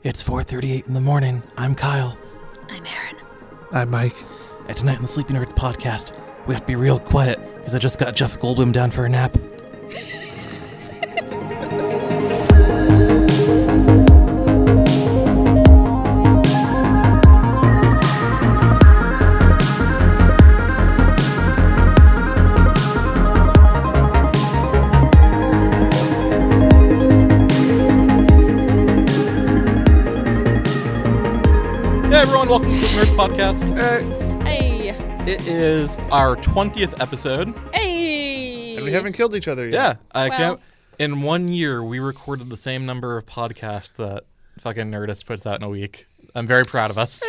It's 4:38 in the morning. I'm Kyle. I'm Erin. I'm Mike. And tonight on the Sleepy Nerds podcast, we have to be real quiet because I just got Jeff Goldblum down for a nap. Hey everyone, welcome to the Sleepy Nerds podcast. Hey. It is our 20th episode. Hey. And we haven't killed each other yet. Yeah, I can't. In 1 year, we recorded the same number of podcasts that fucking Nerdist puts out in a week. I'm very proud of us.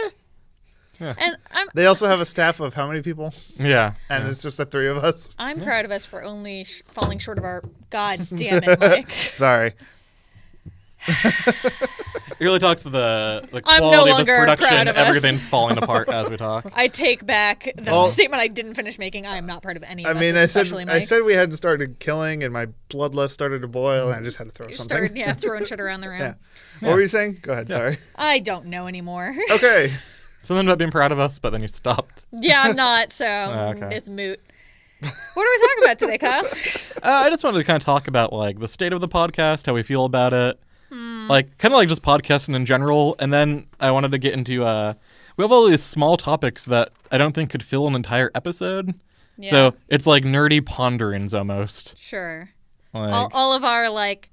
And They also have a staff of how many people? Yeah. And it's just the three of us. I'm proud of us for only falling short of our... God damn it, Mike. Sorry. It really talks to the I'm no quality of this longer production. proud of us. Everything's falling apart as we talk. I take back the statement I didn't finish making. I am not proud of any of us, especially Mike. I said we hadn't started killing, and my bloodlust started to boil, and I just had to throw something. Throwing shit around the room. Yeah. What were you saying? Go ahead, sorry. I don't know anymore. Okay. Something about being proud of us, but then you stopped. Yeah, I'm not, so Okay. it's moot. What are we talking about today, Kyle? I just wanted to kind of talk about like the state of the podcast, how we feel about it. Like, kind of like just podcasting in general, and then I wanted to get into, we have all these small topics that I don't think could fill an entire episode, Yeah. so it's like nerdy ponderings almost. Sure. Like, All of our, like,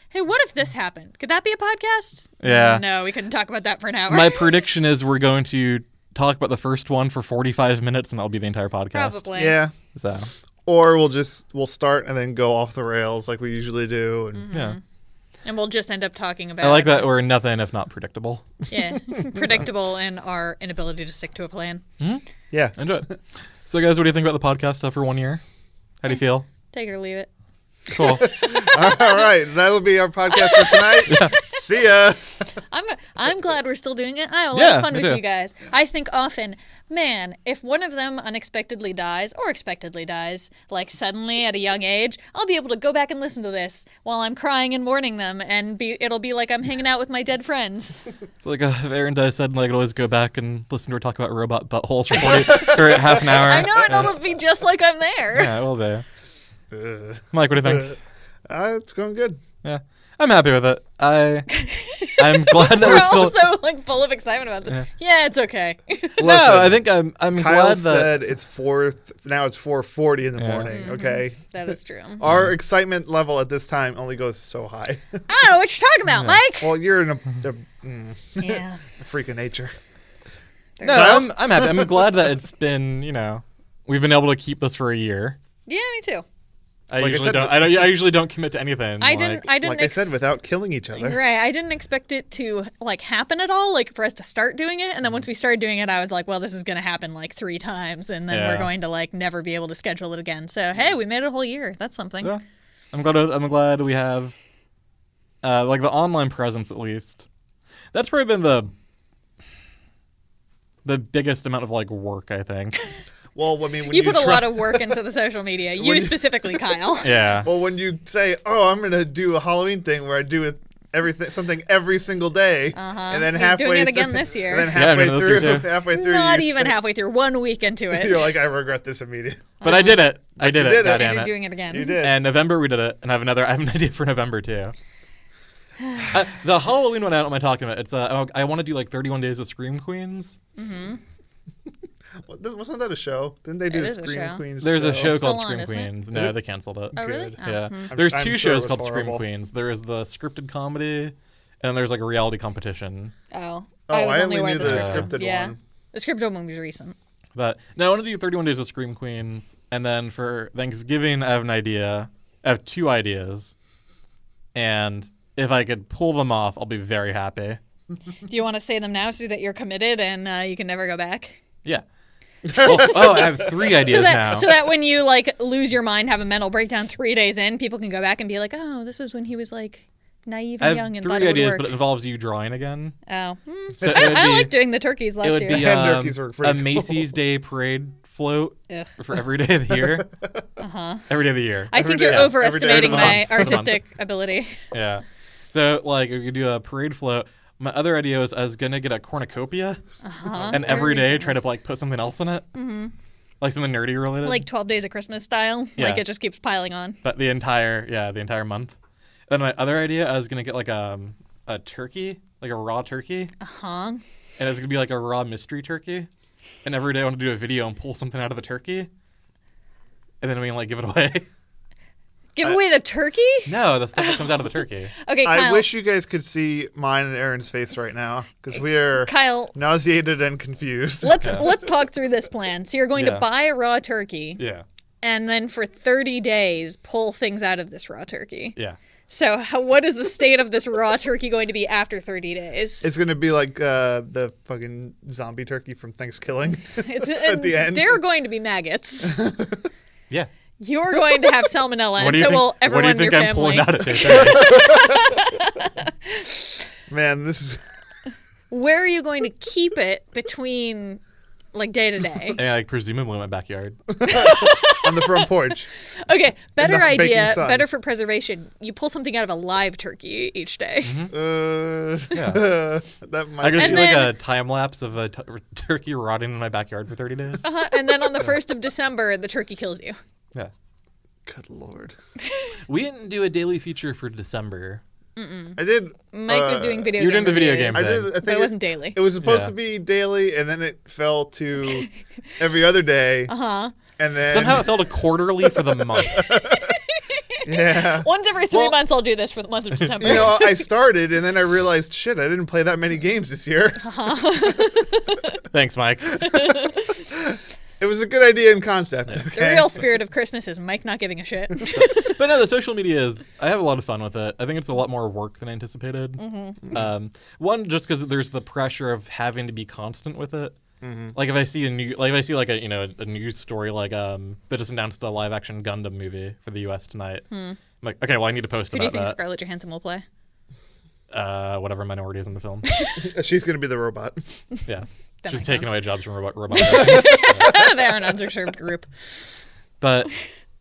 hey, what if this happened? Could that be a podcast? Yeah. No, we couldn't talk about that for an hour. my prediction is we're going to talk about the first one for 45 minutes, and that'll be the entire podcast. Probably. Yeah. So, Or we'll start and then go off the rails like we usually do. And yeah. And we'll just end up talking about... I like that we're nothing if not predictable. Yeah, predictable and our inability to stick to a plan. Yeah. Enjoy it. So, guys, what do you think about the podcast after 1 year? How do you feel? Take it or leave it. Cool. All right. That'll be our podcast for tonight. See ya. I'm glad we're still doing it. I have a lot Yeah, of fun me with too. you guys. I think often, man, if one of them unexpectedly dies or expectedly dies, like suddenly at a young age, I'll be able to go back and listen to this while I'm crying and mourning them, and it'll be like I'm hanging out with my dead friends. It's like if Erin dies suddenly, I could always go back and listen to her talk about robot buttholes for 40 or half an hour. I know, and it'll be just like I'm there. Yeah, it will be. Mike, what do you think? It's going good. Yeah, I'm happy with it. I'm glad that We're we're still. also like full of excitement about this. Yeah, it's okay. No, I think I'm Kyle glad that. said it's now it's 4:40 in the morning. Okay. That is true. Our excitement level at this time only goes so high. I don't know what you're talking about, Mike. Well, you're in a Yeah. freak of nature. No, I'm happy. I'm glad that it's been. We've been able to keep this for a year. Yeah, me too. I Like I usually said, don't. I usually don't commit to anything. I didn't. Like I said, without killing each other. Right. I didn't expect it to like happen at all. Like for us to start doing it, and then once we started doing it, I was like, well, this is going to happen like 3 times, and then we're going to like never be able to schedule it again. So hey, we made it a whole year. That's something. Yeah. I'm glad we have, like the online presence at least. That's probably been the biggest amount of like work, I think. Well, I mean, when You put a lot of work into the social media. You specifically, Kyle. Yeah. Well, when you say, "Oh, I'm going to do a Halloween thing where I do something every single day," and then He's doing it again this year. and then Yeah, I'm doing this year too. halfway through, Not you even say- halfway through. 1 week into it. You're like, I regret this immediately. But I did it. I did you it. did it. God And damn you're it. doing it again. You did. And November we did it, and I have an idea for November too. The Halloween one, I don't mind talking about. It's I want to do like 31 Days of Scream Queens. Wasn't that a show? Didn't they do It a is a Scream show. Queens? There's a show Still called on, Scream isn't it? Queens. No, they canceled it. Oh, really? Good. Oh. Yeah. I'm There's sure 2 it shows was called horrible. Scream Queens. There is the scripted comedy, and then there's like a reality competition. Oh, I was I only only aware knew of the script. scripted Yeah. one. The scripted one was recent. But no, I want to do 31 Days of Scream Queens, and then for Thanksgiving, I have an idea. I have 2 ideas, and if I could pull them off, I'll be very happy. Do you want to say them now so that you're committed and you can never go back? Yeah. I have 3 ideas now. So that when you like lose your mind, have a mental breakdown 3 days in, people can go back and be like, "Oh, this is when he was like naive I and have young and 3 thought it would ideas, work." but it involves you drawing again. Oh, So I like doing the turkeys it last would year. be Hand turkeys were pretty a cool. Macy's Day Parade float Ugh. for every day of the year. Every day of the year. I think day, you're yeah. overestimating Every day my of the month. artistic ability. Yeah. So, like, we could do a parade float, My other idea is I was gonna get a cornucopia, and every day try to like put something else in it, like something nerdy related, Like 12 Days of Christmas style. Yeah. Like it just keeps piling on. but the entire month. Then my other idea, I was gonna get like a turkey, like a raw turkey, and it's gonna be like a raw mystery turkey, and every day I want to do a video and pull something out of the turkey, and then we can like give it away. Give away the turkey? No, the stuff that comes out of the turkey. Okay, Kyle. I wish you guys could see mine and Erin's face right now because we are Kyle, nauseated and confused. let's talk through this plan. So you're going to Yeah. buy a raw turkey, Yeah, and then for 30 days pull things out of this raw turkey. yeah. So what is the state of this raw turkey going to be after 30 days? It's gonna be like the fucking zombie turkey from Thanksgiving. It's at the end. They're going to be maggots. Yeah. You're going to have salmonella, and so will everyone what do you in think your I'm family. pulling out at day 30? Man, this is. Where are you going to keep it between, like, day to day? Yeah, like presumably in my backyard. On the front porch. Okay, better the baking idea, sun. better for preservation. You pull something out of a live turkey each day. Yeah. That I might could be. see then- like a time lapse of a turkey rotting in my backyard for 30 days. And then on the 1st of December, the turkey kills you. Yeah. Good lord. We didn't do a daily feature for December. I did. Mike was doing video You're game doing the video reviews, game I thing. did. I think but it wasn't daily. It was supposed Yeah. to be daily, and then it fell to every other day. And then Somehow it fell to quarterly for the month. yeah. Once every 3 Well- months, I'll do this for the month of December. You know, I started, and then I realized, shit, I didn't play that many games this year. Thanks, Mike. It was a good idea in concept. The Okay? real spirit of Christmas is Mike not giving a shit. But no, the social media is. I have a lot of fun with it. I think it's a lot more work than I anticipated. One, just because there's the pressure of having to be constant with it. Like if I see a news story like they just announced a live action Gundam movie for the U.S. tonight. I'm like, okay, well I need to post Who do you about think that. Scarlett Johansson will play? Whatever minority is in the film. She's going to be the robot. Yeah, That she's makes taking sense. away jobs from robot versions. They are an underserved group. But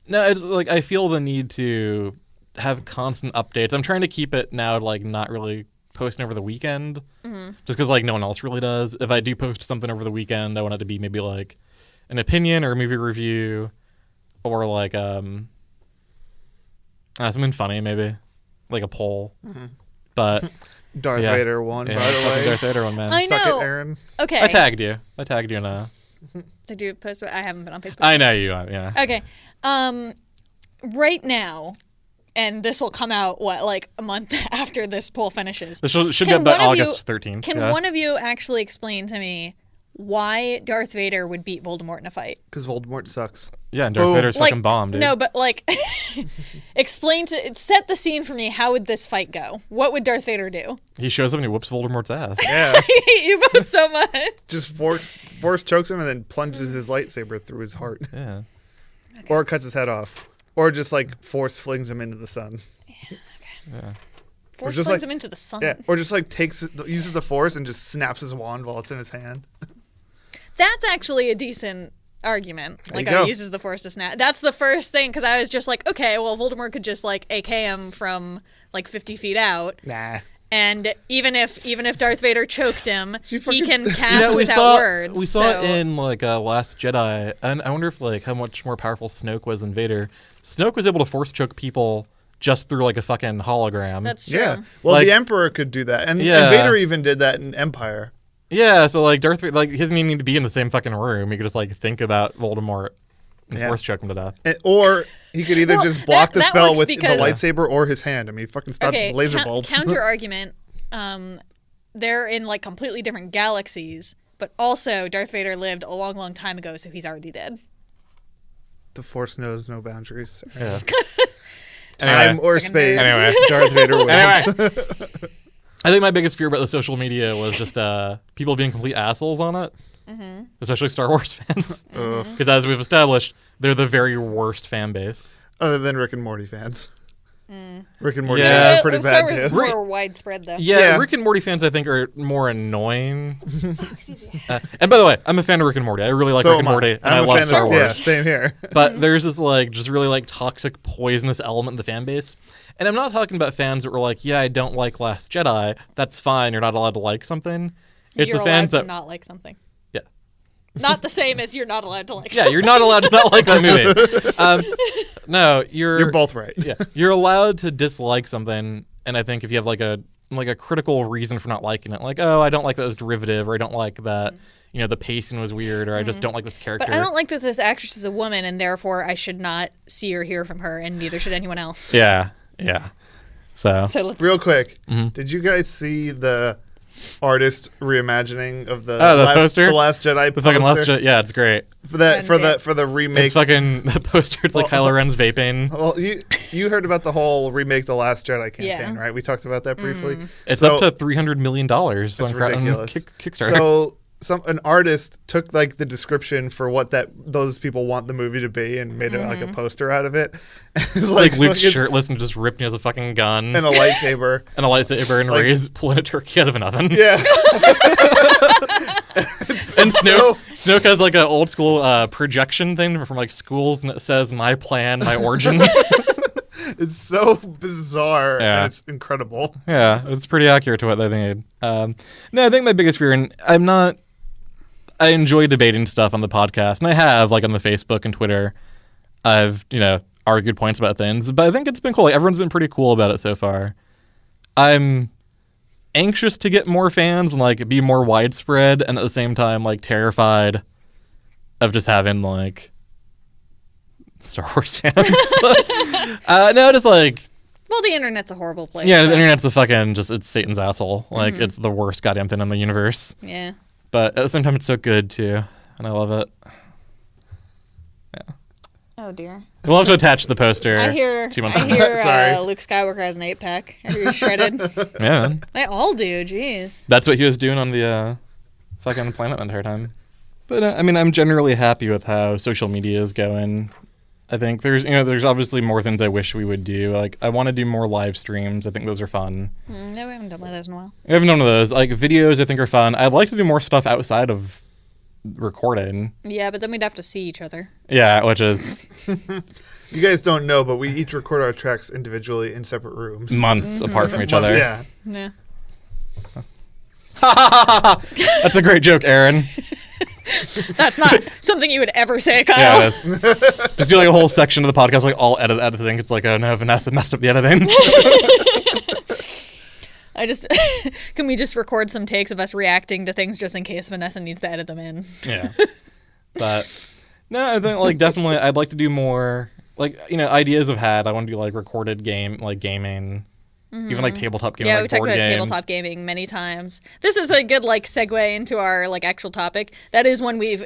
no, it's like I feel the need to have constant updates. I'm trying to keep it now, like not really posting over the weekend, just because like no one else really does. If I do post something over the weekend, I want it to be maybe like an opinion or a movie review, or like something funny, maybe like a poll. But Darth yeah. Vader won, Yeah, by the fucking way. Darth Vader one, man. I Suck know. it, Erin. Okay. I tagged you in a. Did you post? I haven't been on Facebook. I know you. Yeah. Okay. Right now, and this will come out like a month after this poll finishes. This should Can be up by one of you- August 13th. Can yeah. one of you actually explain to me why Darth Vader would beat Voldemort in a fight? Because Voldemort sucks. Yeah, and Darth Boom. Vader's Like, fucking bomb, dude. No, but like, set the scene for me. How would this fight go? What would Darth Vader do? He shows up and he whoops Voldemort's ass. Yeah. I hate you both so much. Just force chokes him and then plunges his lightsaber through his heart. Yeah. Or cuts his head off. Or just like force flings him into the sun. Force just flings like- him into the sun. Yeah. Or just like uses the force and just snaps his wand while it's in his hand. That's actually a decent argument. There Like, you go. uses the Force to snap. That's the first thing, because I was just like, okay, well, Voldemort could just like AK him from like 50 feet out, Nah. and even if Darth Vader choked him, he fucking- can cast without words. We saw so. it in like Last Jedi, and I wonder if like how much more powerful Snoke was than Vader. Snoke was able to force choke people just through like a fucking hologram. That's true. Yeah. Well, Like- the Emperor could do that. And Yeah. Vader even did that in Empire. Yeah, so like Darth Vader, like he doesn't even need to be in the same fucking room. He could just like think about Voldemort and Yeah. force choke him to death. Or he could either Well, just block the that spell works with the because- lightsaber or his hand. I mean, he fucking stopped Okay, laser bolts. counter argument. They're in like completely different galaxies, but also Darth Vader lived a long, long time ago, so he's already dead. The Force knows no boundaries. Yeah. Time Anyway. or space. Anyway. Darth Vader wins. Anyway. I think my biggest fear about the social media was just people being complete assholes on it, especially Star Wars fans. Because as we've established, they're the very worst fan base. Other than Rick and Morty fans. Rick and Morty Yeah. is pretty Star bad Wars is too. more widespread though. Yeah, Yeah. Rick and Morty fans, I think, are more annoying. And by the way, I'm a fan of Rick and Morty. I really like So Rick and am I. Morty, and I'm I a love fan Star of, Wars. Yeah, same here. But there's this like just really like toxic, poisonous element in the fan base. And I'm not talking about fans that were like, yeah, I don't like Last Jedi. That's fine. You're not allowed to like something. It's You're the fans allowed that to not like something. yeah. Not the same as you're not allowed to like Yeah, something. you're not allowed to not like that movie. No, You're both right. yeah, you're allowed to dislike something, and I think if you have like a critical reason for not liking it, like, oh, I don't like that it was derivative, or I don't like that, you know, the pacing was weird, or I just don't like this character. But I don't like that this actress is a woman, and therefore I should not see or hear from her, and neither should anyone else. Yeah. So So let's. Real quick, Mm-hmm. did you guys see the artist reimagining of the poster? The Last Jedi the fucking poster? Last Jedi, yeah, it's great. For the remake. It's fucking the poster. It's like Kylo Ren's vaping. Well, you heard about the whole remake The Last Jedi campaign, Yeah. right? We talked about that briefly. It's So- up to $300 million. It's ridiculous. Kickstarter. So an artist took like the description for what those people want the movie to be and made it like a poster out of it. It's like Luke's fucking- shirtless and just ripped. He has a fucking gun and a lightsaber. and a lightsaber and Ray's pulling a turkey out of an oven. Yeah. And Snoke has like an old school projection thing from like schools, and it says "My plan, my origin." It's so bizarre Yeah. and it's incredible. Yeah, it's pretty accurate to what they need. No, I think my biggest fear, and I enjoy debating stuff on the podcast, and I have, like, on the Facebook and Twitter, I've, argued points about things, but I think it's been cool. Like, everyone's been pretty cool about it so far. I'm anxious to get more fans and, like, be more widespread, and at the same time, like, terrified of just having, like, Star Wars fans. No, just, like... Well, the internet's a horrible place. Yeah, so. the internet's a fucking it's Satan's asshole. Like, it's the worst goddamn thing in the universe. Yeah. But at the same time, it's so good, too. And I love it. Yeah. Oh, dear. We'll have to attach the poster. I hear Sorry. Luke Skywalker has an 8-pack. I hear he's shredded. Yeah, man. They all do, jeez. That's what he was doing on the fucking planet the entire time. But, I'm generally happy with how social media is going. I think there's obviously more things I wish we would do. Like, I want to do more live streams. I think those are fun. No, we haven't done one of those in a while. We haven't done one of those. Like, videos I think are fun. I'd like to do more stuff outside of recording. Yeah, but then we'd have to see each other. Yeah, which is You guys don't know, but we each record our tracks individually in separate rooms. months apart from each other. Yeah. Yeah. That's a great joke, Erin. That's not something you would ever say, Kyle. Yeah, it is. Just do like a whole section of the podcast, like all editing. It's like, oh no, Vanessa messed up the editing. Can we just record some takes of us reacting to things just in case Vanessa needs to edit them in? Yeah. But no, I think like definitely I'd like to do more ideas I've had. I want to do like recorded gaming, even like tabletop gaming. Yeah, like we talked board about games. tabletop gaming many times. This is a good segue into our actual topic. That is one we've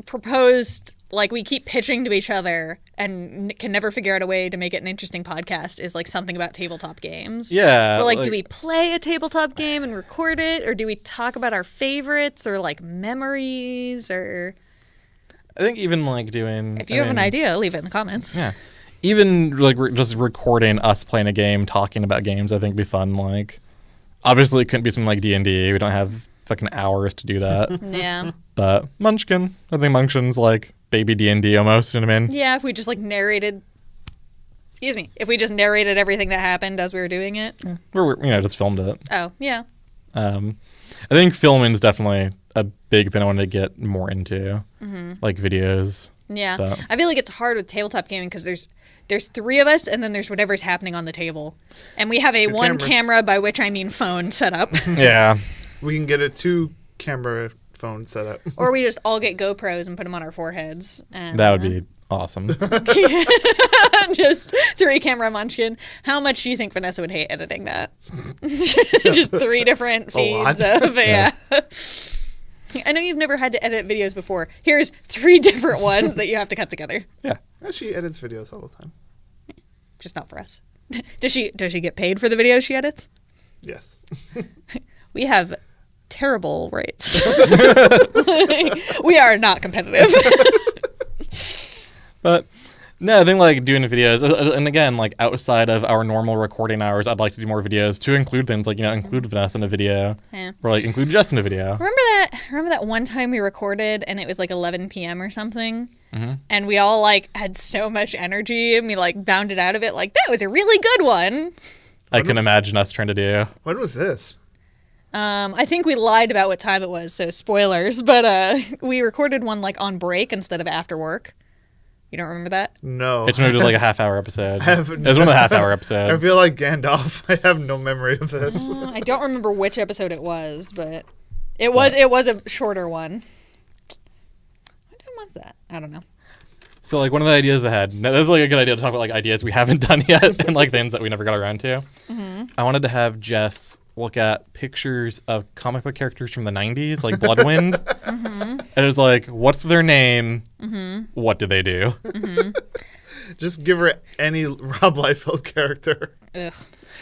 proposed. We keep pitching to each other and can never figure out a way to make it an interesting podcast. Is something about tabletop games. Yeah. Or do we play a tabletop game and record it, or do we talk about our favorites or memories or? I think even doing. If you have an idea, leave it in the comments. Yeah. Even just recording us playing a game, talking about games, I think would be fun. Obviously it couldn't be something like D&D. We don't have fucking hours to do that. Yeah. But Munchkin, I think Munchkin's like baby D&D almost. You know what I mean? Yeah, if we just narrated. Excuse me. If we just narrated everything that happened as we were doing it. Or just filmed it. Oh yeah. I think filming's definitely a big thing I want to get more into, like videos. Yeah, But- I feel like it's hard with tabletop gaming because there's three of us and then there's whatever's happening on the table, and we have a 2 one cameras. camera, by which I mean phone set up, Yeah. We can get a 2-camera phone set up. or we just all get GoPros and put them on our foreheads. And, That would be awesome. just 3-camera Munchkin. How much do you think Vanessa would hate editing that? Just 3 different feeds of yeah. I know you've never had to edit videos before. Here's 3 different ones that you have to cut together. Yeah. She edits videos all the time. Just not for us. Does she get paid for the videos she edits? Yes. We have terrible rates. We are not competitive. But No, I think like doing videos, and again, like outside of our normal recording hours, I'd like to do more videos to include things like, include Vanessa in a video, or like include Jess in a video. Remember that one time we recorded and it was like 11 p.m. or something, and we all like had so much energy and we like bounded out of it like that was a really good one. I can imagine us trying to do. When was this? I think we lied about what time it was, so spoilers. But we recorded one like on break instead of after work. You don't remember that? No. It's maybe like a half-hour episode. It was one of the half-hour episodes. I feel like Gandalf. I have no memory of this. I don't remember which episode it was, but it was a shorter one. What time was that? I don't know. So like one of the ideas I had, this is like a good idea to talk about like ideas we haven't done yet and like things that we never got around to. I wanted to have Jess look at pictures of comic book characters from the 90s, like Bloodwind. And it was like, what's their name? What do they do? Just give her any Rob Liefeld character. Ugh.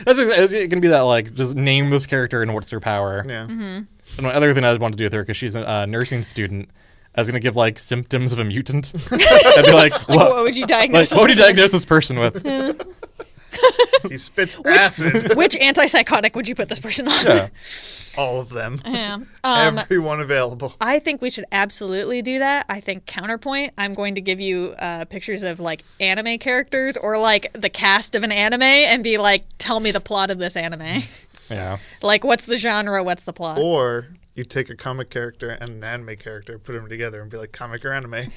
It's going to be that like, just name this character and what's their power. Yeah. And my other thing I wanted to do with her, because she's a nursing student, I was going to give like symptoms of a mutant. I'd be like, what would you diagnose? What would you diagnose this person with? He spits acid. Which antipsychotic would you put this person on? Yeah. All of them. Yeah. Everyone available. I think we should absolutely do that. I think counterpoint, I'm going to give you pictures of like anime characters or like the cast of an anime and be like, tell me the plot of this anime. Yeah. Like, what's the genre? What's the plot? Or you take a comic character and an anime character, put them together and be like, comic or anime.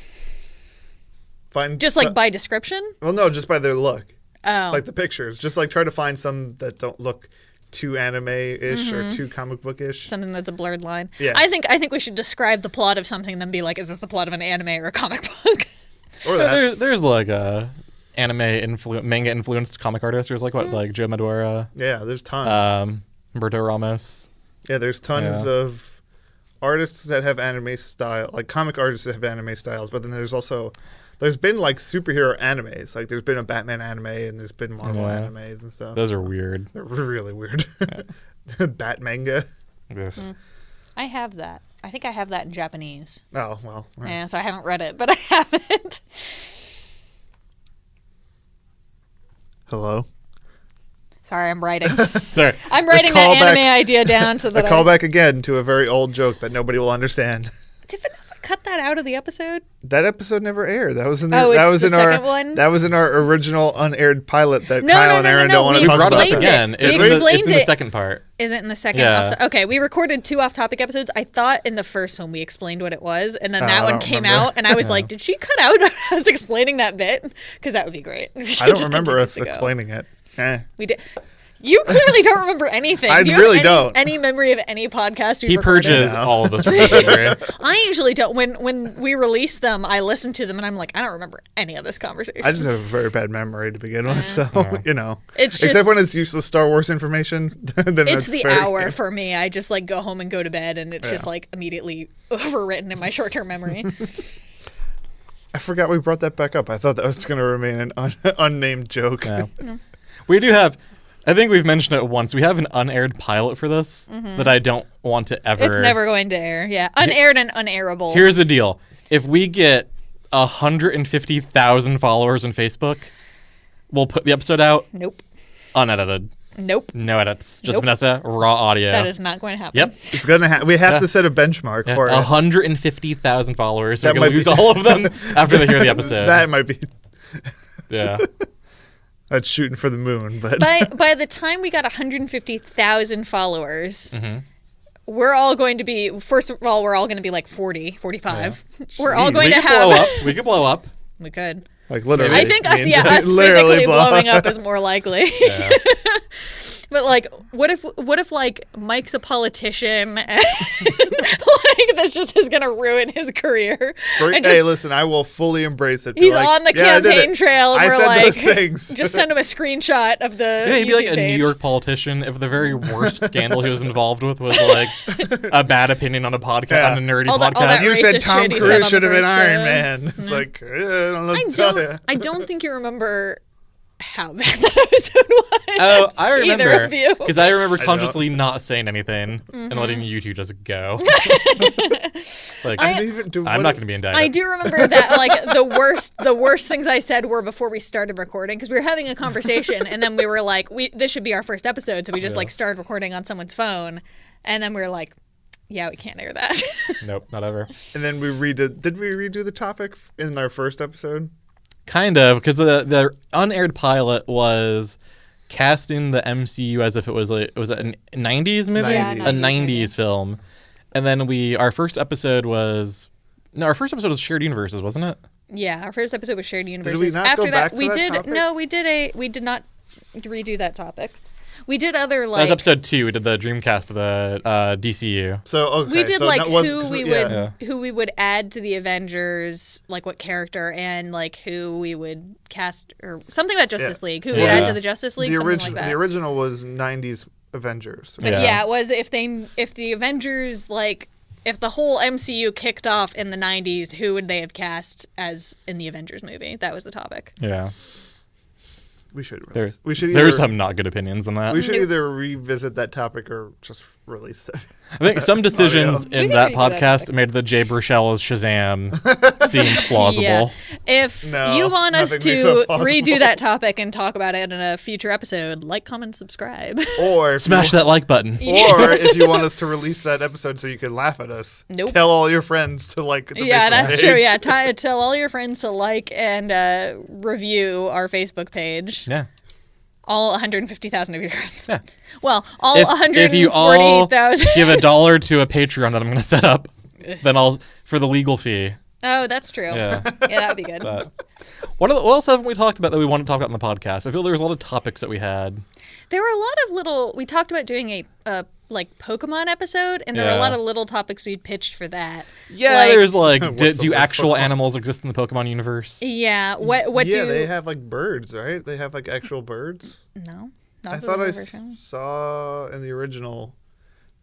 Just like by description? Well, no, just by their look. Oh. Like the pictures. Just like try to find some that don't look too anime-ish or too comic book-ish. Something that's a blurred line. Yeah. I think we should describe the plot of something and then be like, is this the plot of an anime or a comic book? Or that. There's like a manga influenced comic artist. There's like like Joe Madura, Yeah, there's tons. Humberto Ramos. Yeah, there's tons of artists that have anime style, like comic artists that have anime styles, but then there's been like superhero animes. Like there's been a Batman anime and there's been Marvel animes and stuff. Those are weird. They're really weird. Bat manga. I have that. I think I have that in Japanese. Oh, well. Right. Yeah, so I haven't read it, but I have it. Hello? Sorry, I'm writing. Sorry. I'm writing that anime idea down so that call back again to a very old joke that nobody will understand. Did Vanessa cut that out of the episode? That episode never aired. That was in the second one? That was in our original unaired pilot that No, Kyle and Erin don't want to We talk brought about. it up again. We explained it's in the second part. Is it in the second? Yeah. Okay, we recorded 2 off-topic episodes. I thought in the first one we explained what it was, and then that I one don't came remember. out, and I was like, did she cut out us explaining that bit? Because that would be great. I don't remember us explaining it. We did. You clearly don't remember anything. I Do you have really don't. any memory of any podcast we've He recorded? purges all of this from his memory. I usually don't. When we release them, I listen to them and I'm like, I don't remember any of this conversation. I just have a very bad memory to begin with, so It's except just- when it's useless Star Wars information. Then it's that's the very hour good. for me. I just like go home and go to bed, and it's just like immediately overwritten in my short-term memory. I forgot we brought that back up. I thought that was going to remain an unnamed joke. Yeah. We do have. I think we've mentioned it once. We have an unaired pilot for this that I don't want to ever. It's never going to air. Yeah, unaired and unairable. Here's the deal: if we get 150,000 followers on Facebook, we'll put the episode out Nope. unedited. Nope. No edits. Just Nope. Vanessa, raw audio. That is not going to happen. Yep. It's gonna. We have to set a benchmark for it. 150,000 followers. So That we're gonna might lose be- all of them after they hear the episode. That might be. Yeah. That's shooting for the moon, but By the time we got 150,000 followers, we're all going to be, first of all, we're all going to be like 40, 45. We're all going We to could blow have. up. We could blow up. We could. like literally. I think us, me yeah, and us literally physically blow blowing up is more likely. Yeah. But like, what if like Mike's a politician and like this just is gonna ruin his career? And Hey, just, listen, I will fully embrace it. Be he's like, on the "Yeah, I did campaign it. trail, and I we're said like, those things. just send him a screenshot of the. Yeah, he'd be YouTube like a page. New York politician if the very worst scandal he was involved with was like a bad opinion on a podcast, Yeah. on a nerdy All that podcast. You said racist Tom shit he said Cruise on should the have been first Iron show. Man. It's like, I don't know what to tell you. I don't think you remember how bad that episode was. Oh, I Either remember. of you. Because I remember consciously not saying anything and letting you two just go. Like, I'm not going to be indicted. I do remember that, like, the worst things I said were before we started recording, because we were having a conversation, and then we were like, this should be our first episode, so we just, like, started recording on someone's phone, and then we were like, yeah, we can't air that. Nope, not ever. And then did we redo the topic in our first episode? Kind of, because the unaired pilot was casting the MCU as if it was a 90s movie? Yeah, a 90s film. And then our first episode was Shared Universes, wasn't it? Yeah, our first episode was Shared Universes. Did we not After go back that, to that topic? we did not redo that topic. We did other, like... That was episode 2. We did the Dreamcast of the DCU. So, okay. We did, so like, that who we would add to the Avengers, like, what character, and, like, who we would cast, or something about Justice League. Who we would add to the Justice League, something like that. The original was 90s Avengers. But yeah, it was if the Avengers, like, if the whole MCU kicked off in the 90s, who would they have cast as in the Avengers movie? That was the topic. Yeah. We should There's some not good opinions on that. We should either revisit that topic or just release it. I think some decisions We in can that redo that podcast topic. made the Jay Baruchel as Shazam seem plausible. Yeah. If No, you want us nothing makes to it plausible. redo that topic and talk about it in a future episode, like, comment, subscribe. Or if Smash that like button. Or if you want us to release that episode so you can laugh at us, Nope. tell all your friends to like the Yeah, Facebook that's page. true. Yeah, tell all your friends to like and review our Facebook page. Yeah. All 150,000 of your friends. Yeah. Well, all If you all 140,000. give $1 to a Patreon that I'm going to set up, then I'll for the legal fee. Oh, that's true. Yeah. Yeah, that would be good. But what else haven't we talked about that we want to talk about in the podcast? I feel there was a lot of topics that we had. There were a lot of little. We talked about doing a like Pokemon episode, and there were a Yeah. lot of little topics we'd pitched for that. Yeah, Like- there's like, What's do the worst actual Pokemon? animals exist in the Pokemon universe? Yeah. What Yeah, do they have like birds, right? They have like actual birds. no? Not I the thought I little version. saw in the original.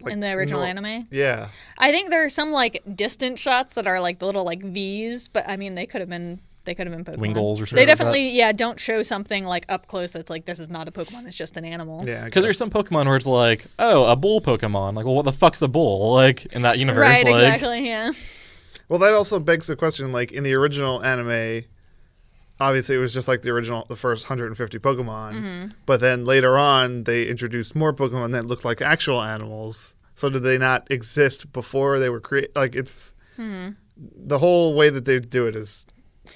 Like, In the original no- anime. Yeah. I think there are some like distant shots that are like the little like V's, but I mean they could have been Pokemon. Wingles or something They like definitely don't show something like up close that's like this is not a Pokemon, it's just an animal. Yeah. Because there's some Pokemon where it's like, oh, a bull Pokemon. Like, well, what the fuck's a bull? Like, in that universe. Right, like, exactly, yeah. Well, that also begs the question, like, in the original anime, obviously it was just like the first 150 Pokemon, Mm-hmm. but then later on they introduced more Pokemon that looked like actual animals. So did they not exist before they were created? Like, it's the whole way that they do it is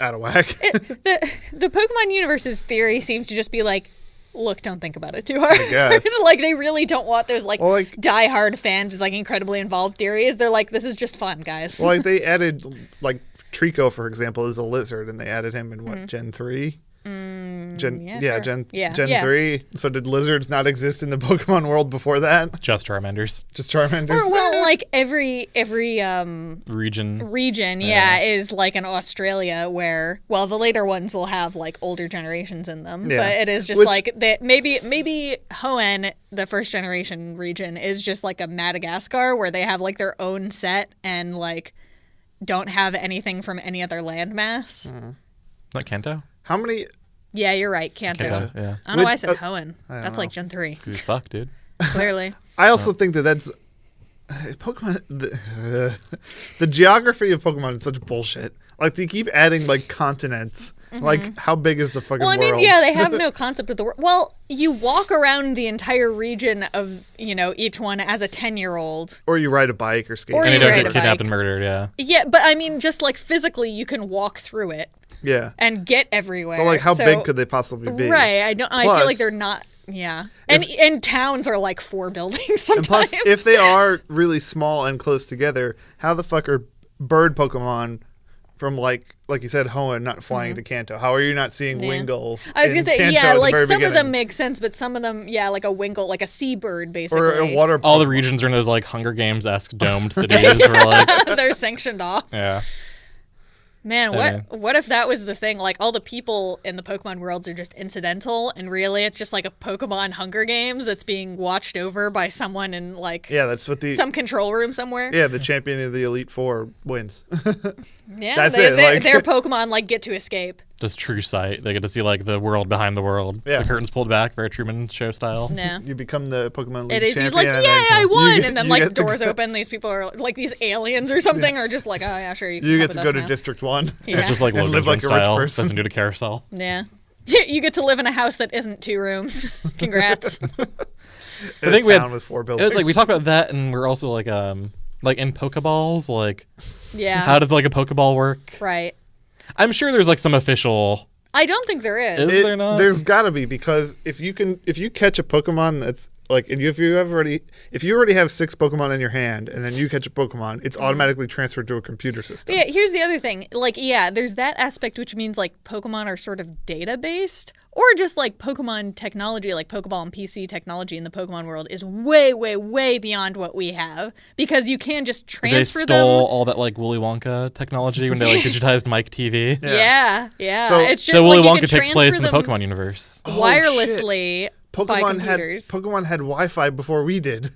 out of whack. The Pokemon universe's theory seems to just be like, look, don't think about it too hard. guess. Like they really don't want those like, Well, like- diehard fans with like incredibly involved theories. They're like, this is just fun, guys. Well, like they added, like Trico, for example, is a lizard, and they added him in what, Gen 3? yeah, sure. Gen Yeah, 3. So did lizards not exist in the Pokemon world before that? just Charmanders. Just Charmanders? Or, well, like every Region. is like in Australia where the later ones will have like older generations in them, Yeah. but it is just Which- like that. Maybe Hoenn, the first generation region, is just like a Madagascar where they have like their own set and like don't have anything from any other landmass. Not Kanto? How many... Yeah, you're right, Kanto. Kanto, yeah. I don't know why I Which- said Hoenn. That's know. like Gen 3, You suck, dude. clearly. I also think that's... Pokemon... The geography of Pokemon is such bullshit. Like, they keep adding, like, continents. Like, how big is the fucking Well, I mean, world? yeah, they have no concept of the world. Well, you walk around the entire region of, each one as a 10-year-old. Or you ride a bike or skate. Or And you you don't ride get a kidnapped bike. and murdered, yeah. Yeah, but I mean, just like physically, you can walk through it Yeah. and get everywhere. So, like, how big could they possibly be? Right, I feel like Plus- they're not. Yeah, and towns are like 4 buildings And sometimes. plus, if they are really small and close together, how the fuck are bird Pokemon from, like you said, Hoenn not flying to Kanto? How are you not seeing Yeah. Wingles? I was gonna in say, Kanto yeah, at the like very some of them beginning? make sense, but some of them, yeah, like a Wingle, like a seabird, basically. Or a water All the Pokemon. regions are in those, like, Hunger Games-esque domed cities where, like, They're sanctioned off. yeah. Man, Yeah. what if that was the thing? Like all the people in the Pokemon worlds are just incidental, and really it's just like a Pokemon Hunger Games that's being watched over by someone in like Yeah, that's what the... some control room somewhere. Yeah, the champion of the Elite Four wins. Yeah, That's it, like- their Pokemon like get to escape. just true sight. They get to see like the world behind the world. Yeah. The curtains pulled back, very Truman Show style. Yeah. You become the Pokemon League It is. champion. He's like, and yeah, then I won, you and then you like get to doors go- open. These people are like these aliens or something, are just like, oh yeah, sure. You can get to come go with to us now. District 1. Yeah. It's just like And Logan live like a rich style. person. Doesn't do the carousel. Yeah. You get to live in a house that isn't 2 rooms. Congrats. I think we had- with 4 It buildings. was like we talked about that, and we're also like in Pokeballs, like Yeah. how does like a Pokeball work? Right. I'm sure there's like some official. I don't think there is. Is there not? There's got to be, because if you catch a Pokemon that's like, if you already have 6 Pokemon in your hand, and then you catch a Pokemon, it's automatically transferred to a computer system. Yeah, here's the other thing. Like, yeah, there's that aspect, which means like Pokemon are sort of data-based, or just like Pokemon technology, like Pokeball and PC technology in the Pokemon world is way, way, way beyond what we have, because you can just They transfer stole them. all that like Willy Wonka technology when they like digitized Mike TV. Yeah. So- It's just So Willy like, you Wonka can takes place in the transfer them Pokemon universe. Oh, wirelessly by Pokemon computers. Pokemon had Wi-Fi before we did.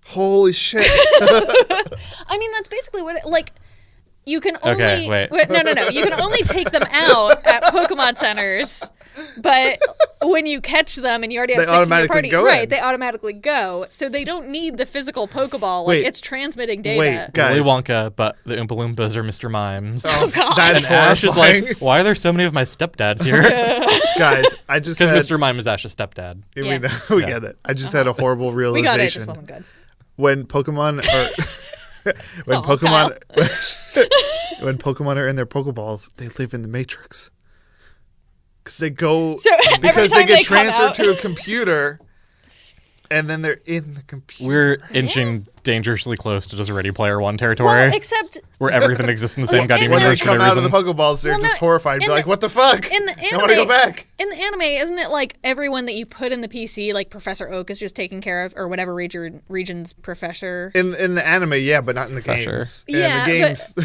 Holy shit! I mean, that's basically what like. You can only Okay, wait. no. You can only take them out at Pokemon centers, but when you catch them and you already have They 6 in your automatically party, go right? in. They automatically go, so they don't need the physical Pokeball. Like Wait. it's transmitting data. Wait, guys. Willy Wonka, but the Oompa Loompas are Mr. Mimes. Oh God! That's and Ash is horrifying. like, why are there so many of my stepdads here? Guys, I just Because had, Mr. Mime is Ash's stepdad. We, Yeah. know, we get it. I just had a horrible we realization. got it. It just wasn't good. When Pokemon are when Oh, Pokemon when Pokemon are in their Pokeballs, they live in the Matrix. Because they go So, every because they time get they come transferred out- to a computer, and then they're in the computer. We're inching dangerously close to just Ready Player One territory, Well, except where everything exists in the same Well, goddamn in when they universe for come no out of reason. the Pokeballs, they're Well, just no, horrified. Be in like, the- "What the fuck?" in the I want to go anime, back. in the anime, isn't it like everyone that you put in the PC, like Professor Oak is just taken care of, or whatever region's professor? In the anime, yeah, but not in the For sure. games. Yeah, in the games.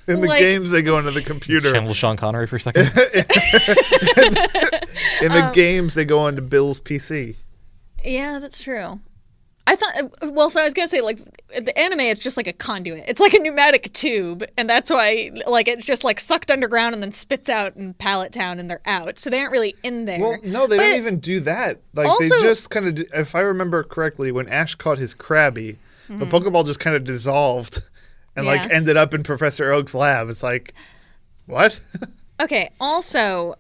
In the like- games, they go into the computer. Channel Sean Connery for a second. In the games, they go into Bill's PC. Yeah, that's true. I thought, well, so I was gonna say, like, the anime, it's just like a conduit. It's like a pneumatic tube, and that's why, like, it's just like sucked underground and then spits out in Pallet Town, and they're out. So they aren't really in there. Well, no, they But don't even do that. Like, also- they just kind of, if I remember correctly, when Ash caught his Krabby, the Pokeball just kind of dissolved and, like, Mm-hmm. Yeah. ended up in Professor Oak's lab. It's like, what? Okay, also,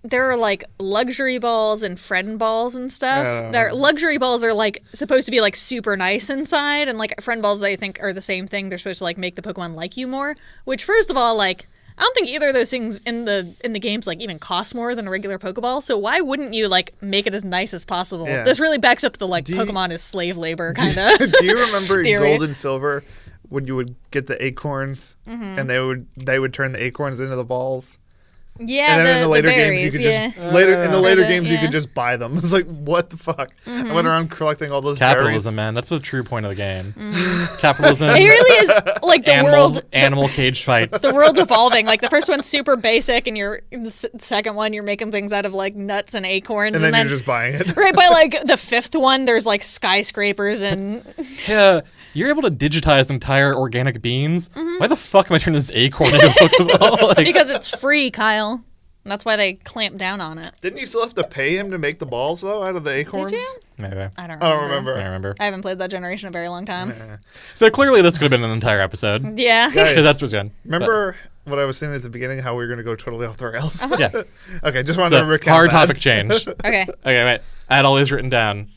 there are like luxury balls and friend balls and stuff. Their luxury balls are like supposed to be like super nice inside, and like friend balls I think are the same thing. They're supposed to like make the Pokemon like you more. Which, first of all, like I don't think either of those things in the games like even cost more than a regular Pokeball. So why wouldn't you like make it as nice as possible? Yeah. This really backs up the like you- Pokemon is slave labor kind of. Do you remember in Theory. Gold and Silver when you would get the acorns Mm-hmm. and they would turn the acorns into the balls? Yeah, And then in the later berries, games, you could yeah. just later in the later the- games you yeah. could just buy them. It's like, what the fuck? I went around collecting all those Capitalism, man. That's the true point of the game. Capitalism. It really is like the world. Animal cage fights. The world's evolving. Like the first one's super basic, and the second one you're making things out of like nuts and acorns, and then you're just buying it. right by like the fifth one, there's like skyscrapers and Yeah, you're able to digitize entire organic beans. Mm-hmm. Why the fuck am I turning this acorn into a Pokeball? Like, because it's free, Kyle. And that's why they clamp down on it. Didn't you still have to pay him to make the balls though out of the acorns? Did you? maybe. I don't I don't remember. remember. I remember. I haven't played that generation a very long time. So clearly this could have been an entire episode. Yeah. Guys, Because that's what's good. Remember what I was saying at the beginning? How we were going to go totally off the rails? Uh-huh. Yeah. Okay, just wanted So, to recount hard that. topic change. Okay. Okay, wait. I had all these written down.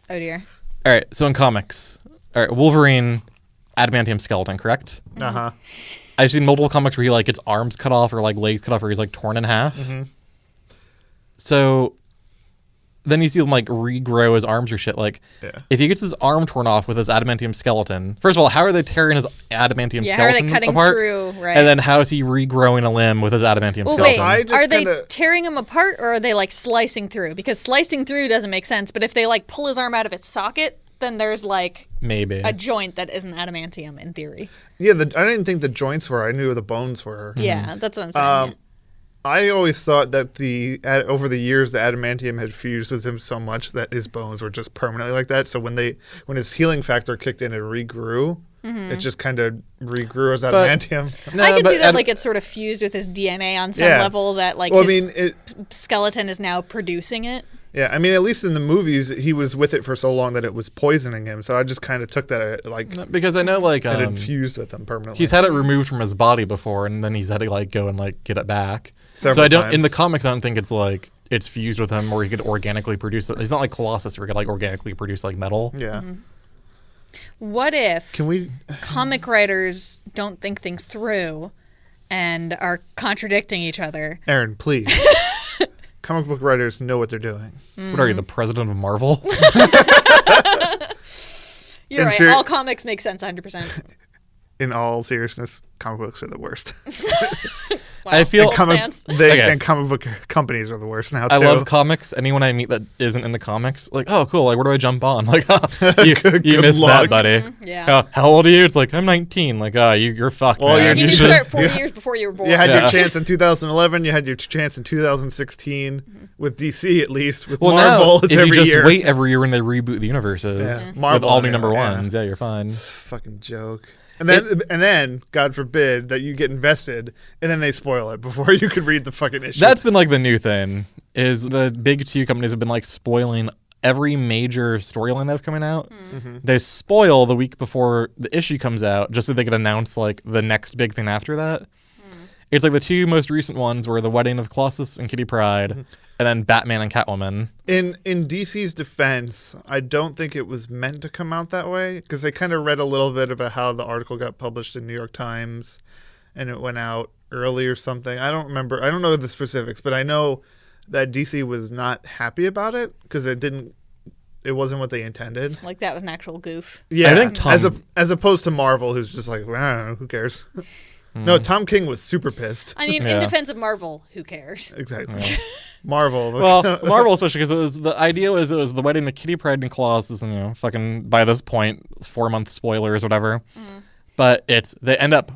Oh dear. All right, so in comics, all right, Wolverine, adamantium skeleton, correct? Uh huh. I've seen multiple comics where he like gets arms cut off or like legs cut off or he's like torn in half. So then you see him like regrow his arms or shit. Like, Yeah. if he gets his arm torn off with his adamantium skeleton, first of all, how are they tearing his adamantium Yeah, how are they skeleton cutting apart? through, right. And then how is he regrowing a limb with his adamantium Well, skeleton? I wait. just Are they kinda- tearing them apart or are they like slicing through? Because slicing through doesn't make sense. But if they like pull his arm out of its socket, then there's like Maybe. a joint that isn't adamantium in theory. Yeah, I didn't think the joints were. I knew the bones were. Yeah, that's what I'm saying. I always thought that over the years the adamantium had fused with him so much that his bones were just permanently like that. So when his healing factor kicked in, it regrew. It just kind of regrew as But- adamantium. No, I can but see that, Ed- like, it's sort of fused with his DNA on some Yeah. level that, like, Well, I his mean, skeleton is now producing it. Yeah, I mean, at least in the movies, he was with it for so long that it was poisoning him. So I just kind of took that, like, because I know like it infused with him permanently. he's had it removed from his body before, and then he's had to like go and like get it back. Several so I don't in the times. comics. I don't think it's like it's fused with him, or he could organically produce it. He's not like Colossus, where he could like organically produce like metal. Yeah. What if Can we? comic writers don't think things through and are contradicting each other? Erin, please. Comic book writers know what they're doing. What are you, the president of Marvel? You're And right. All comics make sense 100%. In all seriousness, comic books are the worst. Wow. I feel- Bold comic, stance. Okay. And comic book companies are the worst now, too. I love comics. Anyone I meet that isn't into comics, like, oh, cool. Like, where do I jump on? Like, oh, you Good missed luck. that, buddy. Yeah. How old are you? It's like I'm 19. Like, oh, you're fucked. Well, man. You You didn't should- start 4 years before you were born. You had Yeah. your chance in 2011. You had your chance in 2016 with DC, at least. With Well, Marvel, now, it's if every you just year. wait every year when they reboot the universes Yeah. Marvel with all new now, number yeah. ones, yeah, you're fine. Fucking joke. And then, God forbid that you get invested, and then they spoil it before you could read the fucking issue. That's been like the new thing. Is the big two companies have been like spoiling every major storyline that's coming out. They spoil the week before the issue comes out just so they could announce like the next big thing after that. It's like the two most recent ones were the wedding of Colossus and Kitty Pryde, and then Batman and Catwoman. In DC's defense, I don't think it was meant to come out that way, because I kind of read a little bit about how the article got published in New York Times, and it went out early or something. I don't remember. I don't know the specifics, but I know that DC was not happy about it because it wasn't what they intended. Like that was an actual goof. Yeah, I think Tom- as opposed to Marvel, who's just like, well, I don't know, who cares? No, Tom King was super pissed. I mean, in Yeah. defense of Marvel, who cares? Exactly. Marvel. Well, Marvel especially because the idea was it was the wedding of Kitty Pryde and Colossus, and fucking by this point 4-month spoilers or whatever. But they end up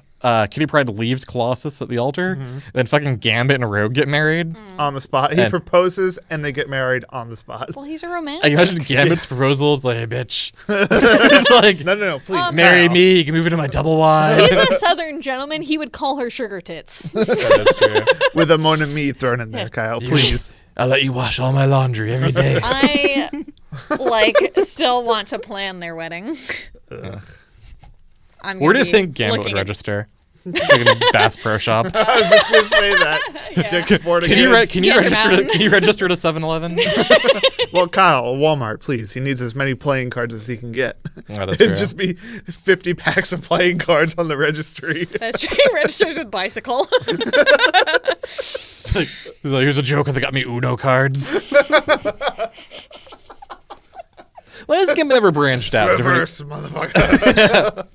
Kitty Pryde leaves Colossus at the altar, then fucking Gambit and Rogue get married. On the spot. He And- proposes, and they get married on the spot. Well, he's a I romantic. imagine Gambit's proposal. It's like, hey, bitch. It's like, No, please. marry Kyle. me. You can move into my double wide. He's a southern gentleman. He would call her sugar tits. That's true. With a mon ami thrown in there, Kyle, please. I'll let you wash all my laundry every day. I, still want to plan their wedding. I'm Where do gonna you be think Gambit would looking at- register? Like in Bass Pro Shop. I was just going to say that. Yeah. Dick's Sporting Can you Goods. can you Get him register out. can you register to 7-Eleven? Well, Kyle, Walmart, please. He needs as many playing cards as he can get. That is It'd true. just be 50 packs of playing cards on the registry. That's true. He registers with bicycle. He's like, here's a joker that got me Uno cards. Why has Gambit ever branched out? Reverse, motherfucker.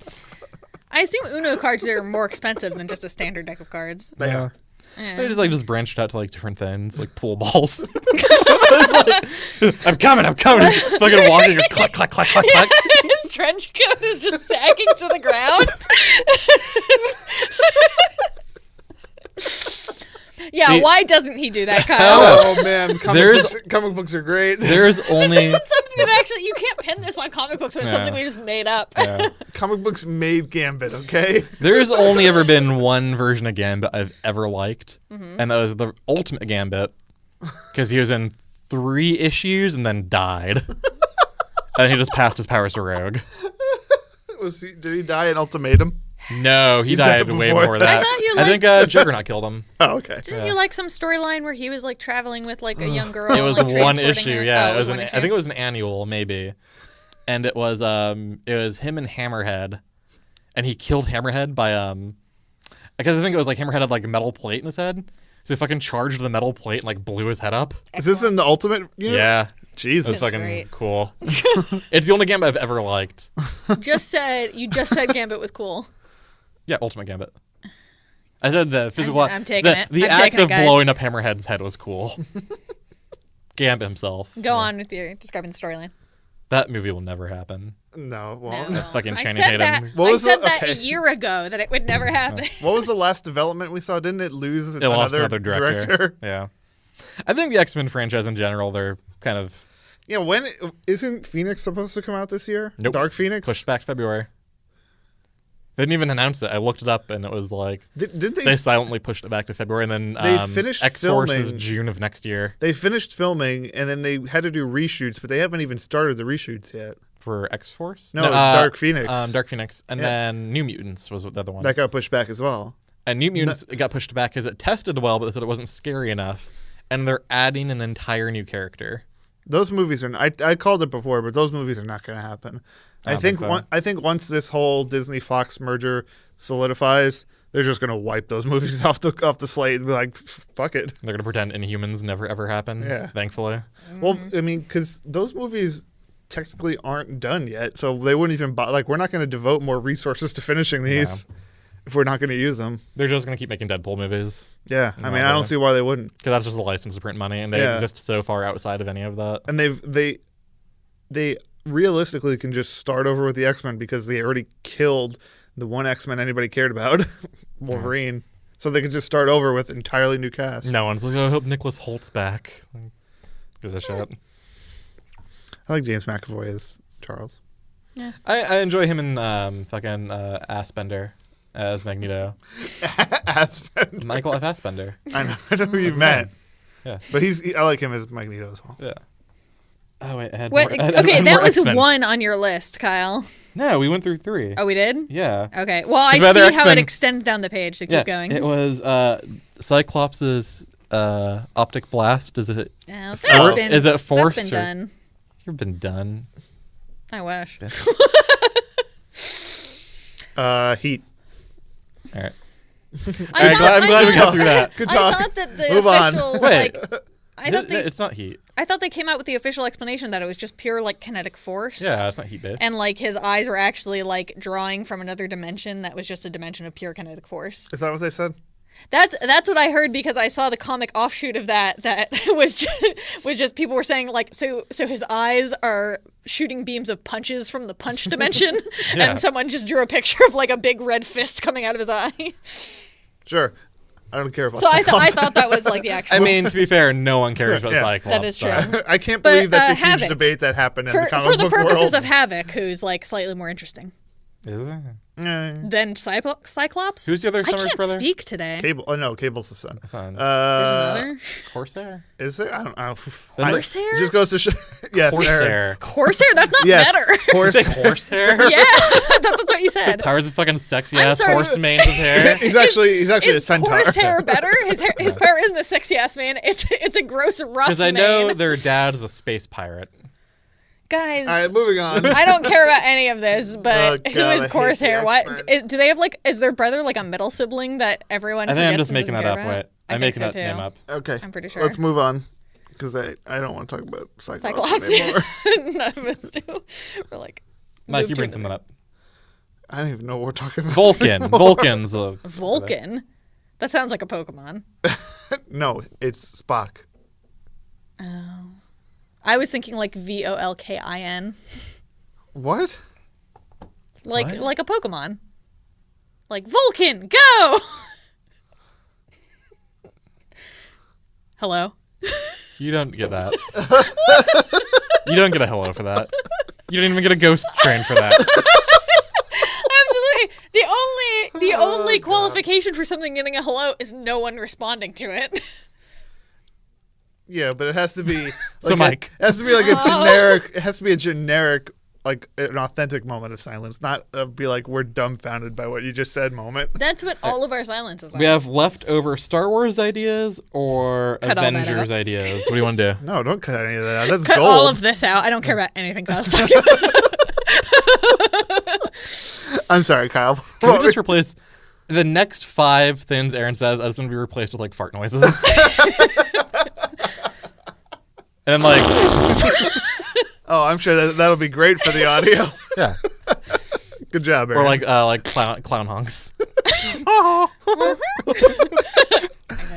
I assume Uno cards are more expensive than just a standard deck of cards. They are. They just branched out to like different things, like pool balls. It's like, I'm coming. He's fucking walking, clack, clack, clack, clack, clack. His trench coat is just sagging to the ground. Yeah, why doesn't he do that, Kyle? Oh, man. There's- Comic books are great. There's only This isn't something that actually, you can't pin this on comic books when it's Yeah. something we just made up. Comic books made Gambit, okay? there's only ever been one version of Gambit I've ever liked, and that was the Ultimate Gambit, because he was in 3 issues and then died, and he just passed his powers to Rogue. Did he die in Ultimatum? No, he died died way before more that. than I that. thought you I think Juggernaut killed him. Oh, okay. Didn't you like some storyline where he was like traveling with like a young girl? It was like, one transporting issue, her? yeah. Oh, It was one I issue. think it was an annual, maybe. And it was him and Hammerhead, and he killed Hammerhead by because I think it was like Hammerhead had like a metal plate in his head, so he fucking charged the metal plate and like blew his head up. Is this in the Ultimate? Unit? Yeah, it was Jesus. fucking great. cool. It's the only Gambit I've ever liked. You just said Gambit was cool. Yeah, Ultimate Gambit. I said the physical. I'm taking it. The I'm act taking it, of guys. blowing up Hammerhead's head was cool. Gambit himself. Go on with your describing the storyline. That movie will never happen. No. Well, No. Fucking I Channing said that. Tatum. What I was said the- that a okay. year ago that it would never happen. what was the last development we saw? Didn't it lose It lost another another director. Yeah. I think the X-Men franchise in general, they're kind of Yeah, when isn't Phoenix supposed to come out this year? Nope. Dark Phoenix? pushed back to February. They didn't even announce it. I looked it up, and it was like Did they silently pushed it back to February, and then They finished X-Force is filming- June of next year They finished filming, and then they had to do reshoots, but they haven't even started the reshoots yet. for X-Force. No, Dark Phoenix. Dark Phoenix, and then New Mutants was the other one. That got pushed back as well. And New Mutants got pushed back because it tested well, but they said it wasn't scary enough, and they're adding an entire new character. Those movies are. I called it before, but those movies are not going to happen. I think. I think once this whole Disney Fox merger solidifies, they're just going to wipe those movies off the slate and be like, "Fuck it." They're gonna pretend Inhumans never ever happened. Yeah. Thankfully. Well, I mean, because those movies technically aren't done yet, so they wouldn't even we're not going to devote more resources to finishing these if we're not going to use them. They're just gonna keep making Deadpool movies. Yeah, I mean, I don't see why they wouldn't. Because that's just a license to print money, and they exist so far outside of any of that. And they realistically can just start over with the X-Men because they already killed the one X-Men anybody cared about, Wolverine. So they could just start over with entirely new cast. No one's like, oh, I hope Nicholas Holt's back. Gives a shit. I like James McAvoy as Charles. Yeah. I enjoy him in fucking Assbender as Magneto. Aspen. Michael F. Assbender. I know who you meant. Yeah. But I like him as Magneto as well. Yeah. Oh wait, I had What? more, I had Okay, more that was X-Men. 1 on your list, Kyle. No, we went through 3. Oh, we did? Yeah. Okay. Well, I Because see other how it X-Men- extends down the page, so keep going. It was Cyclops' optic blast. Is it? Oh, Is it Force? That's been done. You've been done. I wish. Heat. All right. I'm I'm glad we got through that. Good I talk. thought that the Move on. official, Wait. like, It's not heat. I thought they came out with the official explanation that it was just pure like kinetic force. Yeah, it's not heat based. And like his eyes were actually like drawing from another dimension that was just a dimension of pure kinetic force. Is that what they said? That's what I heard because I saw the comic offshoot of that was just people were saying like so his eyes are shooting beams of punches from the punch dimension Yeah. and someone just drew a picture of like a big red fist coming out of his eye. Sure. I don't care about So I Cyclops. thought that was like the actual I mean, to be fair, no one cares about Yeah. Cyclops. That is true. but- I can't But, believe that's a huge Havoc. debate that happened in the comic for the book purposes world. of Havoc, who's like slightly more interesting Is it? than Cyclops. Who's the other I Summers can't brother? speak today. Cable. Oh no, Cable's the son. Son. There's another Corsair? Is there? I don't know. Horsehair. It just goes to show. Yes, Aaron. Corsair. Corsair. That's not Yes. better. You Horse. say Horsehair? Yeah, that's what you said. Powers of fucking sexy I'm ass sorry. horse manes of hair. He's actually a Is centaur. horsehair better? His power isn't a sexy ass man. It's a gross rough Because I know mane. their dad is a space pirate. Guys. All right, moving on. I don't care about any of this, but Oh, who God, I is hate Corsair? the What X-Men. do they have? Like, is their brother like a middle sibling that everyone? I think I'm forgets just and making doesn't that up. care about? Wait. I I'm think making so, that name too. up. Okay, I'm pretty sure. Let's move on because I don't want to talk about Cyclops Cyclops. anymore. None of us do. We're like. Mike, move you to bring another- something up. I don't even know what we're talking about. Vulcan. Vulcan's a... Vulcan. That sounds like a Pokemon. No, it's Spock. I was thinking like Volkin, What? like What? like a Pokemon. Like Vulcan, go! Hello. You don't get that. You don't get a hello for that. You don't even get a ghost train for that. Absolutely. The only qualification for something getting a hello is no one responding to it. Yeah, but it has to be. So, Mike. It has to be like a generic. It has to be a generic, like an authentic moment of silence, not be like we're dumbfounded by what you just said moment. That's what all of our silences are. We have leftover Star Wars ideas or Cut all that Avengers out. ideas. What do you want to do? No, don't cut any of that out. That's Cut gold. all of this out. I don't care about anything Kyle's talking about. I'm sorry, Kyle. Can we just replace the next 5 things Erin says as going to be replaced with like fart noises? And like, Oh, I'm sure that'll be great for the audio. yeah, Good job, Aaron. or like clown honks. I'm gonna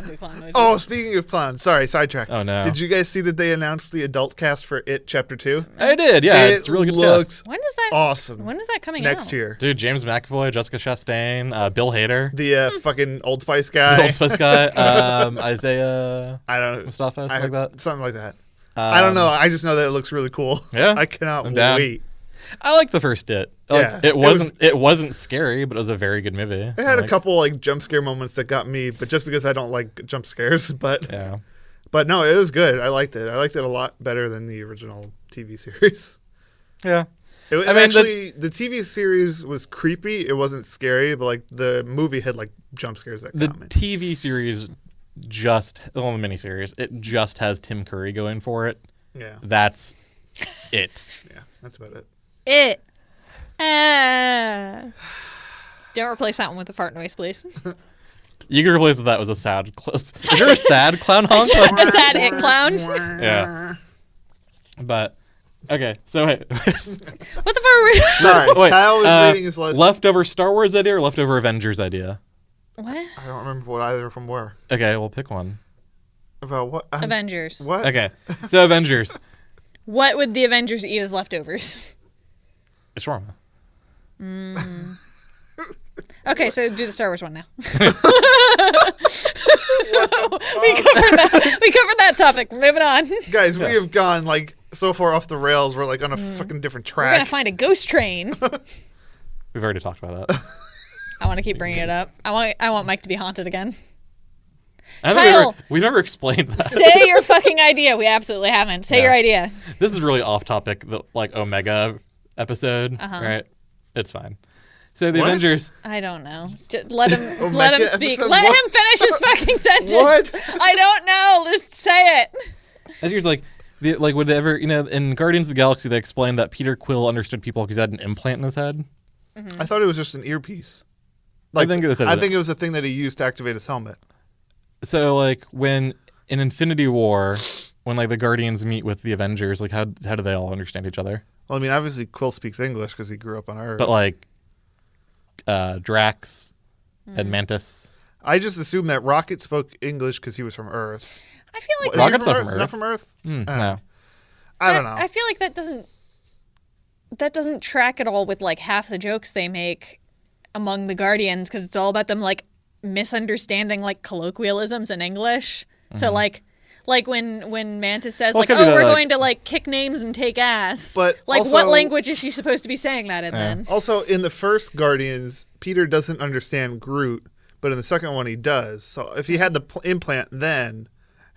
do clown noises. Oh, speaking of clowns, sorry, sidetrack. Oh, no. Did you guys see that they announced the adult cast for It Chapter 2? I did, yeah. It's It a really good looks cast. when is that? awesome. When is that coming out? Next year. Dude, James McAvoy, Jessica Chastain, Bill Hader, The fucking Old Spice guy. the Old Spice guy, Isaiah I don't know. Mustafa, something like that. Something like that. I don't know. I just know that it looks really cool. Yeah, I cannot I'm down. wait. I like the first It. Like, Yeah, it wasn't scary, but it was a very good movie. It had a couple like jump scare moments that got me, but just because I don't like jump scares. But Yeah. but no, it was good. I liked it. I liked it a lot better than the original TV series. Yeah. The TV series was creepy. It wasn't scary, but like the movie had like jump scares that The got me. TV series the miniseries, it just has Tim Curry going for it. Yeah. That's it. Yeah, that's about it. It. Don't replace that one with a fart noise, please. You can replace that with a sad Is there a sad clown honk? A sad It clown. Yeah. But, okay, so wait. What the fuck were we... Sorry, Wait, Kyle was reading his list. leftover Star Wars idea or leftover Avengers idea? What? I don't remember what either of them were. Okay, we'll pick one. About what? Avengers. What? Okay, so Avengers. What would the Avengers eat as leftovers? Shawarma. Okay, so do the Star Wars one now. We covered that topic. Moving on. Guys, we have gone like so far off the rails. We're like on a fucking different track. We're gonna find a ghost train. We've already talked about that. I want to keep bringing it up. I want Mike to be haunted again. Kyle, we've never explained that. Say your fucking idea. We absolutely haven't. Say your idea. This is really off topic, the like Omega episode, right? It's fine. So the Avengers. I don't know. Just let him speak. episode? Let What? him finish his fucking sentence. What? I don't know. Just say it. I think like would they ever in Guardians of the Galaxy they explained that Peter Quill understood people because he had an implant in his head. I thought it was just an earpiece. I think it was a thing that he used to activate his helmet. So like when in Infinity War, when like the Guardians meet with the Avengers, like how do they all understand each other? Well, I mean, obviously Quill speaks English because he grew up on Earth. But like Drax and Mantis. I just assumed that Rocket spoke English because he was from Earth. I feel like Is he Rocket's not from Is that Earth. from Earth? No. I don't know. I feel like that doesn't track at all with like half the jokes they make among the Guardians because it's all about them like misunderstanding like colloquialisms in English. So like when Mantis says Well, like, it could be "Oh, that, we're like- going to like kick names and take ass." But like also- what language is she supposed to be saying that in then? Also, in the first Guardians, Peter doesn't understand Groot, but in the second one, he does. So if he had the implant then,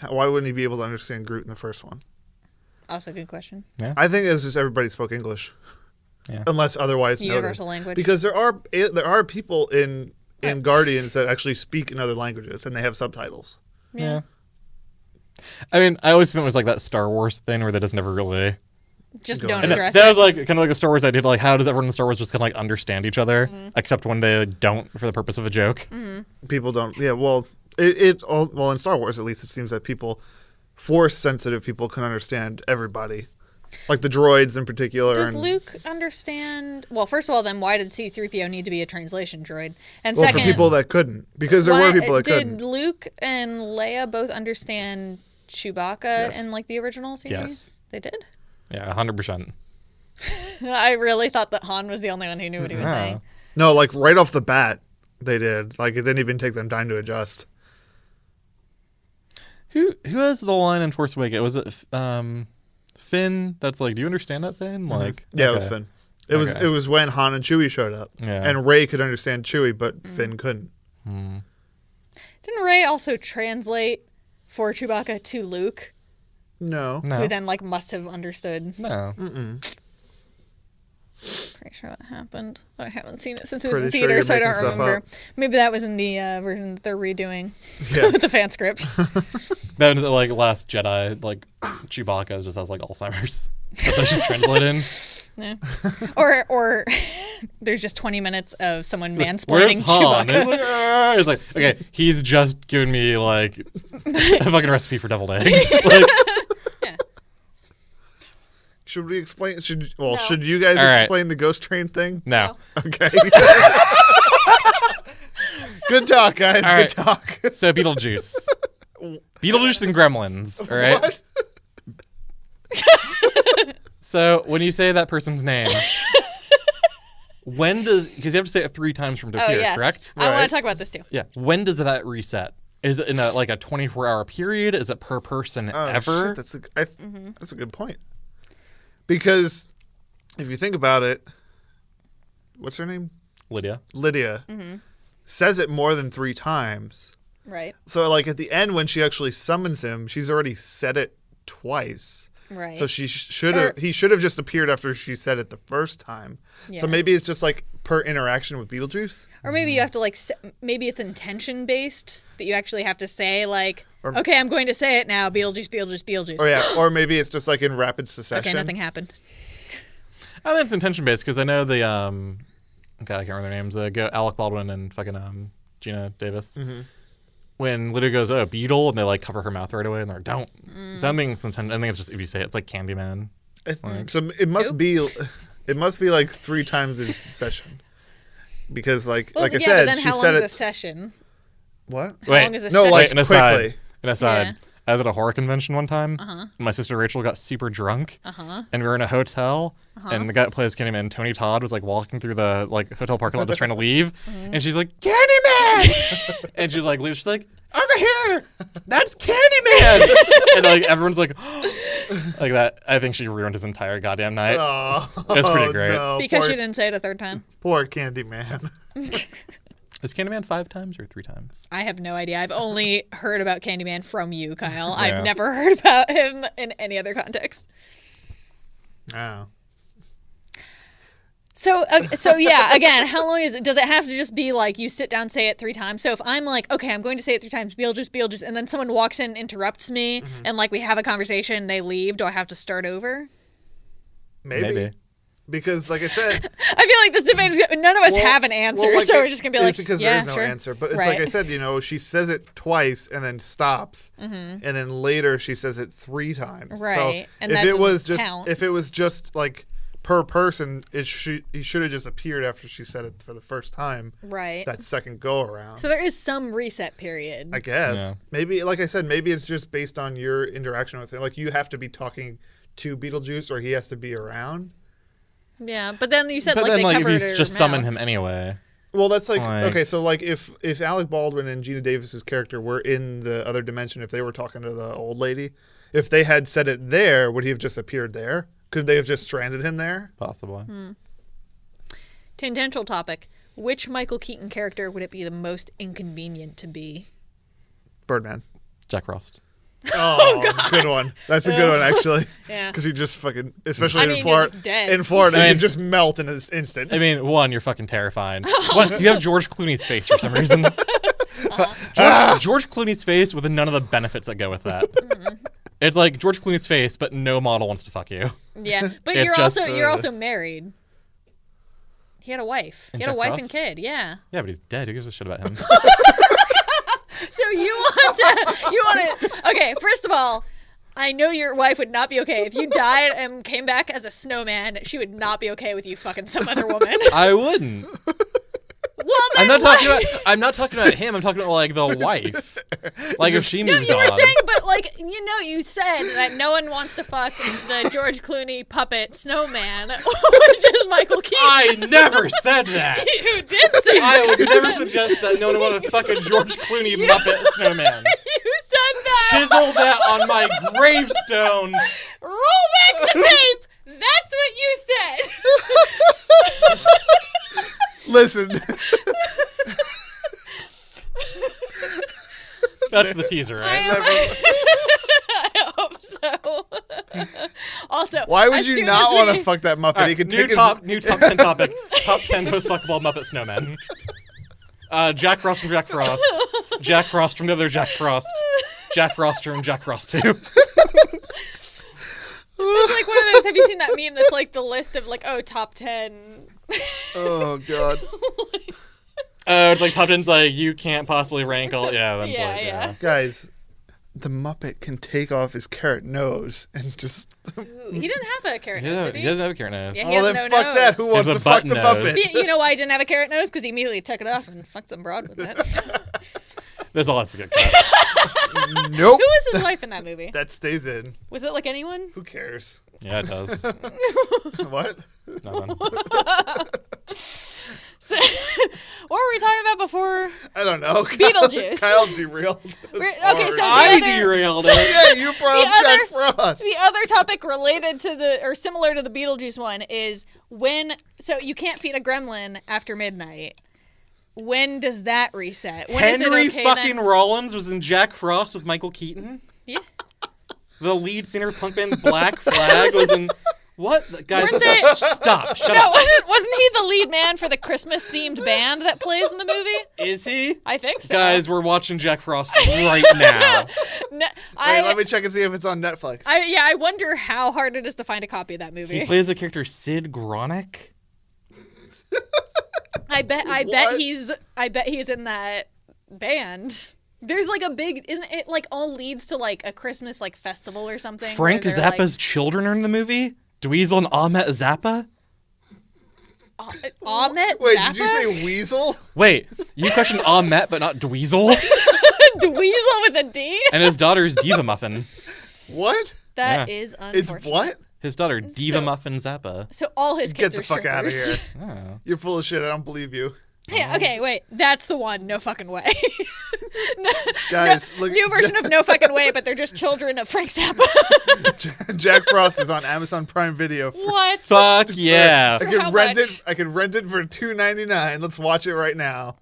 why wouldn't he be able to understand Groot in the first one? Also a good question. I think it's just everybody spoke English, unless otherwise Universal noted. language. Because there are people in Guardians that actually speak in other languages and they have subtitles. Yeah. I mean, I always think it was like that Star Wars thing where they just never really. Just Go don't on. And address that it. was like kind of like a Star Wars idea. Like, how does everyone in Star Wars just kind of like understand each other, except when they don't for the purpose of a joke? People don't. Yeah, well, in Star Wars at least, it seems that Force sensitive people can understand everybody, like the droids in particular. Does and, Luke understand? Well, first of all, then why did C-3PO need to be a translation droid? And well, second, for people that couldn't, because there were people that did couldn't. Luke and Leia both understand Chewbacca Yes. in like the original series? Yes. They did? Yeah, 100%. I really thought that Han was the only one who knew what he was saying. No, like right off the bat, they did. Like it didn't even take them time to adjust. Who has the line in Force Awakens? Was it Finn? That's like, do you understand that thing? Like, Yeah, it was Finn. It was when Han and Chewie showed up, Yeah. and Rey could understand Chewie, but Finn couldn't. Didn't Rey also translate for Chewbacca to Luke, No. No, who then like must have understood? no. Pretty sure that happened, but I haven't seen it since it was in Pretty sure theater, you're so I making don't stuff remember. up. Maybe that was in the version that they're redoing Yeah. with the fan script. That was like Last Jedi. Like Chewbacca just has like Alzheimer's. That's how she's translating. Yeah. Or there's just 20 minutes of someone Where's mansplaining Han? Chewbacca. It's like, "Ah." It's like, okay, he's just giving me like a fucking recipe for deviled eggs. Like, Should we explain? No. Should you guys All right. explain the ghost train thing? no. Okay. Good talk, guys. All Good right. talk. So Beetlejuice. Beetlejuice and Gremlins, all right? What? So when you say that person's name, because you have to say it 3 times from to Oh, appear, yes. correct? I want Right. to talk about this too. Yeah. When does that reset? Is it in a 24-hour period? Is it per person Oh, ever? shit, that's a good point. Because if you think about it, what's her name? Lydia. Lydia says it more than 3 times. Right. So, like, at the end when she actually summons him, she's already said it twice. Right. So he should have just appeared after she said it the first time. Yeah. So maybe it's just like per interaction with Beetlejuice. Or maybe you have to maybe it's intention based that you actually have to say like, okay, I'm going to say it now, Beetlejuice, Beetlejuice, Beetlejuice. Or maybe it's just like in rapid succession. Okay, nothing happened. I think it's intention based because I know the God, I can't remember their names. Alec Baldwin and fucking Gina Davis. Mm-hmm. When Lydia goes, "Oh, beetle," and they like cover her mouth right away, and they're like, "Don't." So I don't think it's intention. I think it's just if you say it, it's like Candyman. So it must be like 3 times in succession, because like I said, but then she how long said is it. a session? What? How long is a no, session? like An aside. quickly. An aside. Yeah. I was at a horror convention one time. My sister Rachel got super drunk, and we were in a hotel. And the guy that plays Candyman, Tony Todd, was like walking through the like hotel parking lot just trying to leave, and she's like, "Candyman!" And she's like, "Over here, that's Candyman!" And like everyone's like, like that. I think she ruined his entire goddamn night. It was pretty great. No, Because she didn't say it a third time. Poor Candyman. Is Candyman 5 times or 3 times? I have no idea. I've only heard about Candyman from you, Kyle. Yeah. I've never heard about him in any other context. Oh. So yeah, again, how long is it? Does it have to just be like you sit down, say it 3 times? So if I'm like, okay, I'm going to say it 3 times, Beetlejuice, and then someone walks in, interrupts me, and like we have a conversation, they leave, do I have to start over? Maybe. Because, like I said, I feel like this debate is none of us have an answer, like so we're just gonna be like, it's because yeah, there is no sure. answer. But it's Right. like I said, she says it twice and then stops, and then later she says it 3 times. Right. So And if that it was doesn't just count. if it was just like per person, he should have just appeared after she said it for the first time. Right. That second go around. So there is some reset period. I guess Yeah. maybe, like I said, maybe it's just based on your interaction with him. Like you have to be talking to Beetlejuice, or he has to be around. Yeah, but then you said But like then, they like, if covered you her just summon mouth. him anyway. Well, that's like Like- okay. So like if Alec Baldwin and Gina Davis's character were in the other dimension, if they were talking to the old lady, if they had said it there, would he have just appeared there? Could they have just stranded him there? Possibly. Tangential topic. Which Michael Keaton character would it be the most inconvenient to be? Birdman. Jack Frost. Oh, good one. That's a good one, actually. Yeah. Because you just fucking, especially I mean, in you're Florida. just dead. In Florida, I you mean- just melt in an instant. I mean, one, you're fucking terrifying. One, you have George Clooney's face for some reason. George Clooney's face with none of the benefits that go with that. It's like George Clooney's face, but no model wants to fuck you. Yeah, but It's just, you're also married. He had a wife. He had a Jack wife Frost? and kid. Yeah. Yeah, but he's dead. Who gives a shit about him? So you want to? Okay, first of all, I know your wife would not be okay if you died and came back as a snowman. She would not be okay with you fucking some other woman. I wouldn't. Well, then I'm not what? I'm not talking about him. I'm talking about like the wife. Like if she No, moves you were on. saying, but like you said that no one wants to fuck the George Clooney puppet snowman, which is Michael Keaton. I never said that. You did say I that. would never suggest that no one want to fuck a George Clooney Muppet snowman. You said that. Chisel that on my gravestone. Roll back the tape. That's what you said. Listen, That's the teaser, right? I hope so. Also, why would as you soon not as want we- to fuck that Muppet? All He right, could new take top 10 topic. Top 10 most fuckable Muppet snowmen. Jack Frost from Jack Frost. Jack Frost from the other Jack Frost. Jack Frost from Jack Frost 2. It's like one of those. Have you seen that meme that's like the list of like top 10? Oh god. It's like top 10's like you can't possibly rank all. Yeah, that's Yeah, like yeah. Guys, the Muppet can take off his carrot nose and just. Ooh, he didn't have a carrot nose, Yeah, did he he? doesn't have a carrot nose. Yeah, Oh, he has then no fuck nose. that. Who wants a to fuck button the nose. Muppet? See, you know why he didn't have a carrot nose? Because he immediately took it off and fucked some broad with it. That's all has to get cut. Nope. Who was his wife in that movie? That stays in. Was it like anyone? Who cares? Yeah, it does. What? Nothing. So, What were we talking about before? I don't know. Beetlejuice. Kyle derailed. Okay, so I derailed it. Yeah, you brought up Jack Frost. The other topic related to or similar to the Beetlejuice one is so you can't feed a gremlin after midnight. When does that reset? When Henry is it okay fucking then? Rollins was in Jack Frost with Michael Keaton. Yeah. The lead singer of punk band Black Flag was in... What? Guys, stop. Shut No, up. wasn't he the lead man for the Christmas-themed band that plays in the movie? Is he? I think so. Guys, we're watching Jack Frost right now. No, Wait, let me check and see if it's on Netflix. I wonder how hard it is to find a copy of that He movie. plays the character Sid Gronick. I bet he's in that band. There's like a big, isn't it like all leads to like a Christmas like festival or something? Frank where they're, Zappa's children are in the movie? Dweezil and Ahmet Zappa? Ahmet Wait, Zappa? did you say Weasel? Wait, you questioned Ahmet but not Dweezil? Dweezil with a D? And his daughter is Diva Muffin. What? That Yeah. is It's unfortunate. what? His daughter, Diva So- Muffin Zappa. So all his Get kids the are fuck out of strippers. here. Oh. You're full of shit. I don't believe you. Yeah, okay, wait. That's the one. No fucking way. Guys, look. New version of No Fucking Way, but they're just children of Frank Zappa. Jack Frost is on Amazon Prime Video. What? Fuck yeah. I For can how rent much? it. I can rent it for $2.99. Let's watch it right now.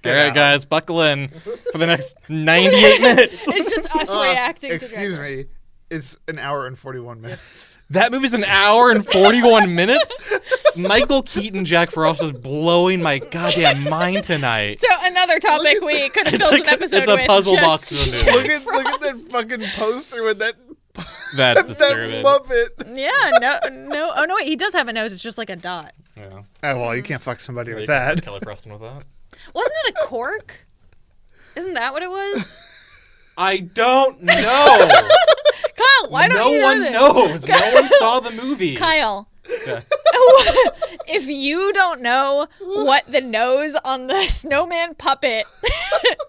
All right, out. guys, buckle in for the next 98 minutes. It's just us reacting to Excuse Dracula. me. It's an hour and 41 minutes. That movie's an hour and 41 minutes? Michael Keaton Jack Frost is blowing my goddamn mind tonight. So another topic we could have It's filled like- an episode it's a with. puzzle just box of a movie. Jack Look at that fucking poster with that That's that disturbing. Muppet. Yeah, no. Oh, no, wait. He does have a nose. It's just like a dot. Yeah. Oh, well, you can't fuck somebody You with can that. Kelly Preston with that. Wasn't it a cork? Isn't that what it was? I don't know. Kyle, why don't No you know one this? knows. No one saw the movie. Kyle, Yeah. if you don't know what the nose on the snowman puppet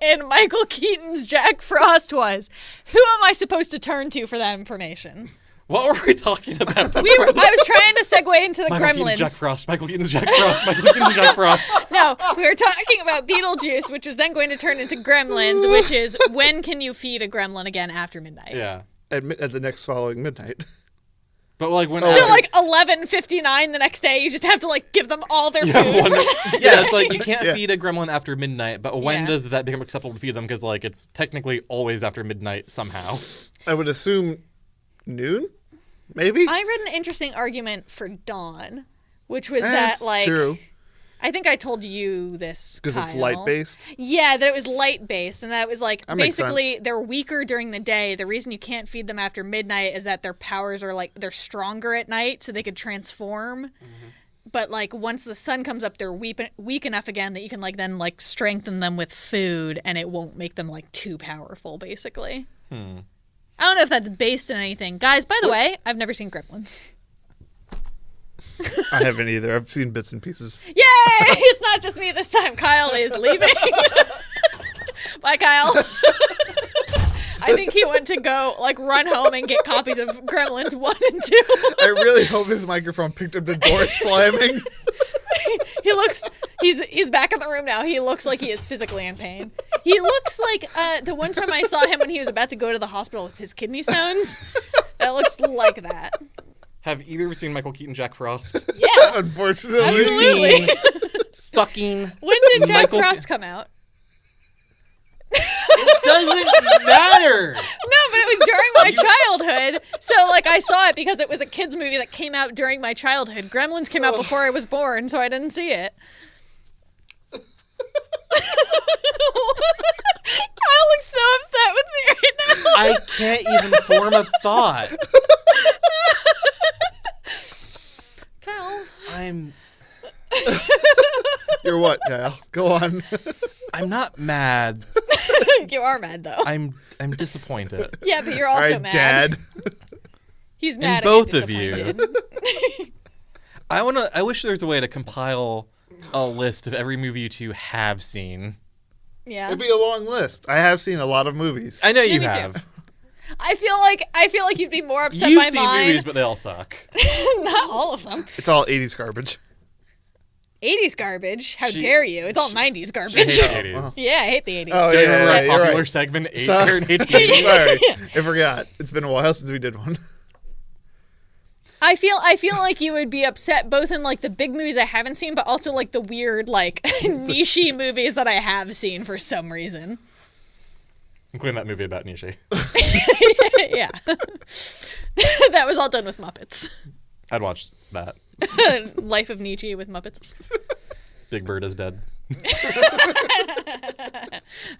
in Michael Keaton's Jack Frost was, who am I supposed to turn to for that information? What were we talking about? I was trying to segue into the Michael Keaton's Jack Gremlins. Frost. Michael Keaton's Jack Frost. Michael Keaton's Jack Frost. No, we were talking about Beetlejuice, which was then going to turn into Gremlins, which is when can you feed a gremlin again after midnight? Yeah. At the next following midnight. But like when So like 11:59 the next day, you just have to like give them all their food. yeah, it's like you can't Yeah. feed a gremlin after midnight, but when Yeah. does that become acceptable to feed them? Because like it's technically always after midnight somehow. I would assume noon? Maybe? I read an interesting argument for dawn, which was That's that like true. I think I told you this Because it's Kyle. light-based. Yeah, that it was light based, and that it was like That makes basically sense. they're weaker during the day. The reason you can't feed them after midnight is that their powers are like they're stronger at night, so they could transform. But like once the sun comes up, they're weak enough again that you can like then like strengthen them with food, and it won't make them like too powerful. Basically, I don't know if that's based in anything, guys. By the way, I've never seen Gremlins. I haven't either. I've seen bits and pieces. Yay! It's not just me this time. Kyle is leaving. Bye, Kyle. I think he went to go like run home and get copies of Gremlins 1 and 2. I really hope his microphone picked up the door slamming. He's back in the room now. He looks like he is physically in pain. He looks like the one time I saw him when he was about to go to the hospital with his kidney stones. That looks like that. Have either of you seen Michael Keaton Jack Frost? Yeah. Unfortunately. Absolutely. Fucking When did Jack Michael- Frost come out? It doesn't matter. No, but it was during my childhood. So, like, I saw it because it was a kid's movie that came out during my childhood. Gremlins came out before I was born, so I didn't see it. Kyle looks so upset with me right now. I can't even form a thought. Kyle. You're what, Kyle? Go on. I'm not mad. You are mad, though. I'm disappointed. Yeah, but you're All also right, mad. Dad. He's mad both and of you. disappointed. I wish there was a way to compile a list of every movie you two have seen. Yeah. It'd be a long list. I have seen a lot of movies. I know Yeah, you me too. have. I feel like you'd be more upset You've by seen mine. movies, but they all suck. Not all of them. It's all 80s garbage. 80s garbage. How She- dare you? It's all 90s I garbage. hate the 80s. wow. Yeah, I hate the 80s. Oh, Do you remember that you're popular right. segment, So- Aaron hates the 80s? Sorry, I forgot. It's been a while since we did one. I feel like you would be upset both in like the big movies I haven't seen, but also like the weird like niche movies that I have seen for some reason. Including that movie about Nishi. Yeah. That was all done with Muppets. I'd watch that. Life of Nietzsche with Muppets. Big Bird is dead.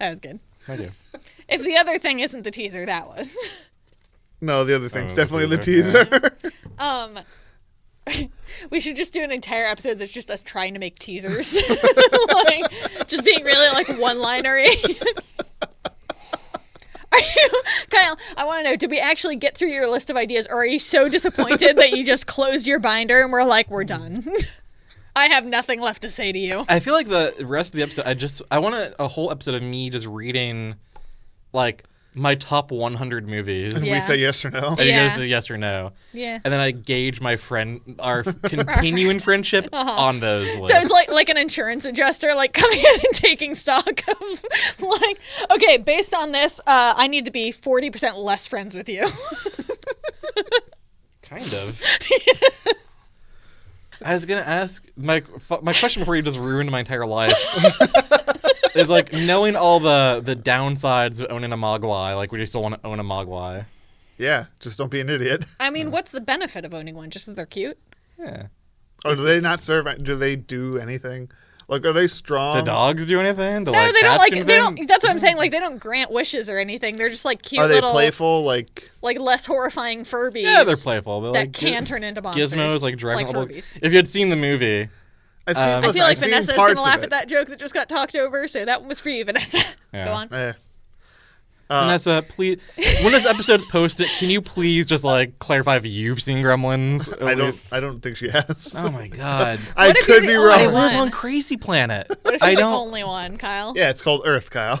That was good. Thank you. If the other thing isn't the teaser, that was. No, the other thing's Oh, definitely the teaser, teaser. We should just do an entire episode that's just us trying to make teasers. Like, just being really like one-linery. Are you, Kyle, I want to know, did we actually get through your list of ideas, or are you so disappointed that you just closed your binder and we're like, we're done? I have nothing left to say to you. I feel like the rest of the episode, I want a whole episode of me just reading, like, my top 100 movies. And Yeah. we say yes or no. And you Yeah. guys say yes or no. Yeah. And then I gauge our continuing friendship on those lists. So it's like an insurance adjuster, like coming in and taking stock of, like, okay, based on this, I need to be 40% less friends with you. Kind of. I was gonna ask my question before you just ruined my entire life. Is like knowing all the downsides of owning a Mogwai. Like, would you still want to own a Mogwai? Yeah, just don't be an idiot. I mean, what's the benefit of owning one? Just that they're cute? Yeah. Oh, do they not serve? Do they do anything? Like, are they strong? Do dogs do anything? Do, No, they don't cats like. do They anything? don't. That's what I'm saying. Like, they don't grant wishes or anything. They're just like cute Are they little, playful? Like, less horrifying Furbies. Yeah, they're playful. They're that like can turn into monsters. Gizmos, like dragon. like well, Furbies. if you had seen the movie, I've seen, I listen, feel like I've seen Vanessa's parts gonna of laugh it. at that joke that just got talked over. So that one was for you, Vanessa. Yeah. Go on. Vanessa, please, when this episode's posted, can you please just like clarify if you've seen Gremlins? at least? I don't think she has. Oh my god. I What if could you're be the only I wrong. one? live on Crazy Planet. What if I you're the don't. only one, Kyle? Yeah, it's called Earth, Kyle.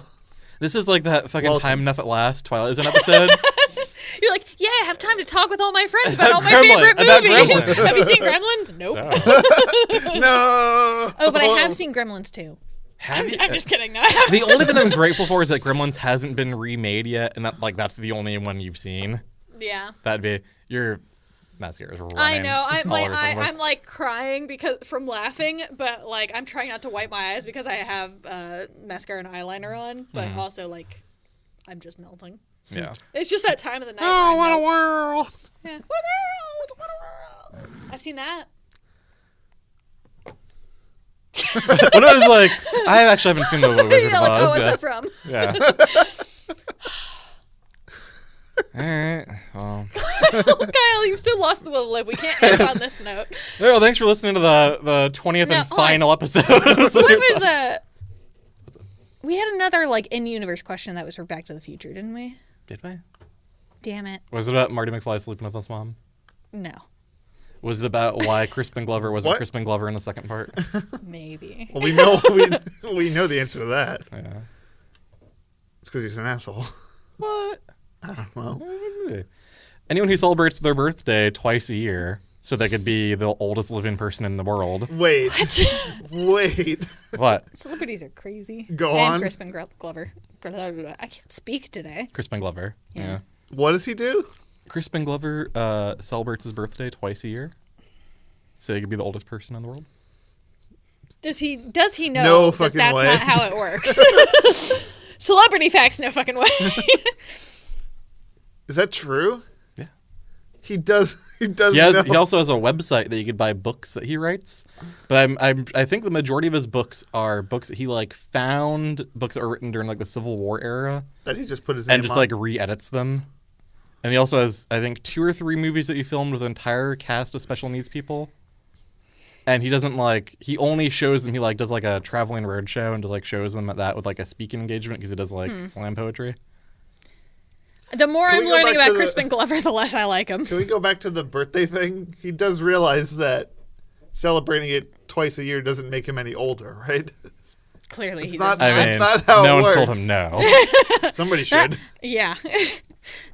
This is like that fucking Welcome. Time Enough at Last Twilight Zone episode. You're like, yeah, I have time to talk with all my friends about all my Gremlin- favorite about movies. Gremlins. Have you seen Gremlins? Nope. No. Oh, but I have seen Gremlins too. Have you- I'm just kidding. No, I haven't. The only thing I'm grateful for is that Gremlins hasn't been remade yet, and that's the only one you've seen. Yeah. That'd be your mascara's running. I know. I'm all like over from us. I'm like crying because from laughing, but like I'm trying not to wipe my eyes because I have mascara and eyeliner on, but Mm-hmm. also like I'm just melting. Yeah. It's just that time of the night. Oh, where I what a melt. world! Yeah. What a world! What a world! I've seen that. When I was like, I actually haven't seen the Wizard Yeah, of like, oh, Oz what's yet. that from? Yeah. All right. Well. Kyle, you've still lost the will to live. We can't end on this note. Well, thanks for listening to the 20th No, and hold on. final episode. What was we had another like in-universe question that was for Back to the Future, didn't we? Did we? Damn it. Was it about Marty McFly sleeping with his mom? No. Was it about why Crispin Glover wasn't What? Crispin Glover in the second part? Maybe. Well, we know we know the answer to that. Yeah. It's because he's an asshole. What? I don't know. Anyone who celebrates their birthday twice a year, so they could be the oldest living person in the world. Wait, wait. What? Celebrities are crazy. Go and on. Crispin Glover. I can't speak today. Crispin Glover. Yeah. What does he do? Crispin Glover celebrates his birthday twice a year, so he could be the oldest person in the world. Does he know No that fucking that's way. not how it works? Celebrity facts, no fucking way. Is that true? Yeah. He does. He does. He also has a website that you could buy books that he writes. But I think the majority of his books are books that he like found, books that were written during like the Civil War era, that he just put his name and just on. like re-edits them. And he also has, I think, 2 or 3 movies that he filmed with an entire cast of special needs people. And he doesn't like, he only shows them, he like does like a traveling road show and just like shows them at that with like a speaking engagement because he does like slam poetry. The more Can I'm we go learning back to about the- Crispin Glover, the less I like him. Can we go back to the birthday thing? He does realize that celebrating it twice a year doesn't make him any older, right? Clearly, he not- does not. I mean, That's not how no it one's told works. him no. Somebody should. Yeah.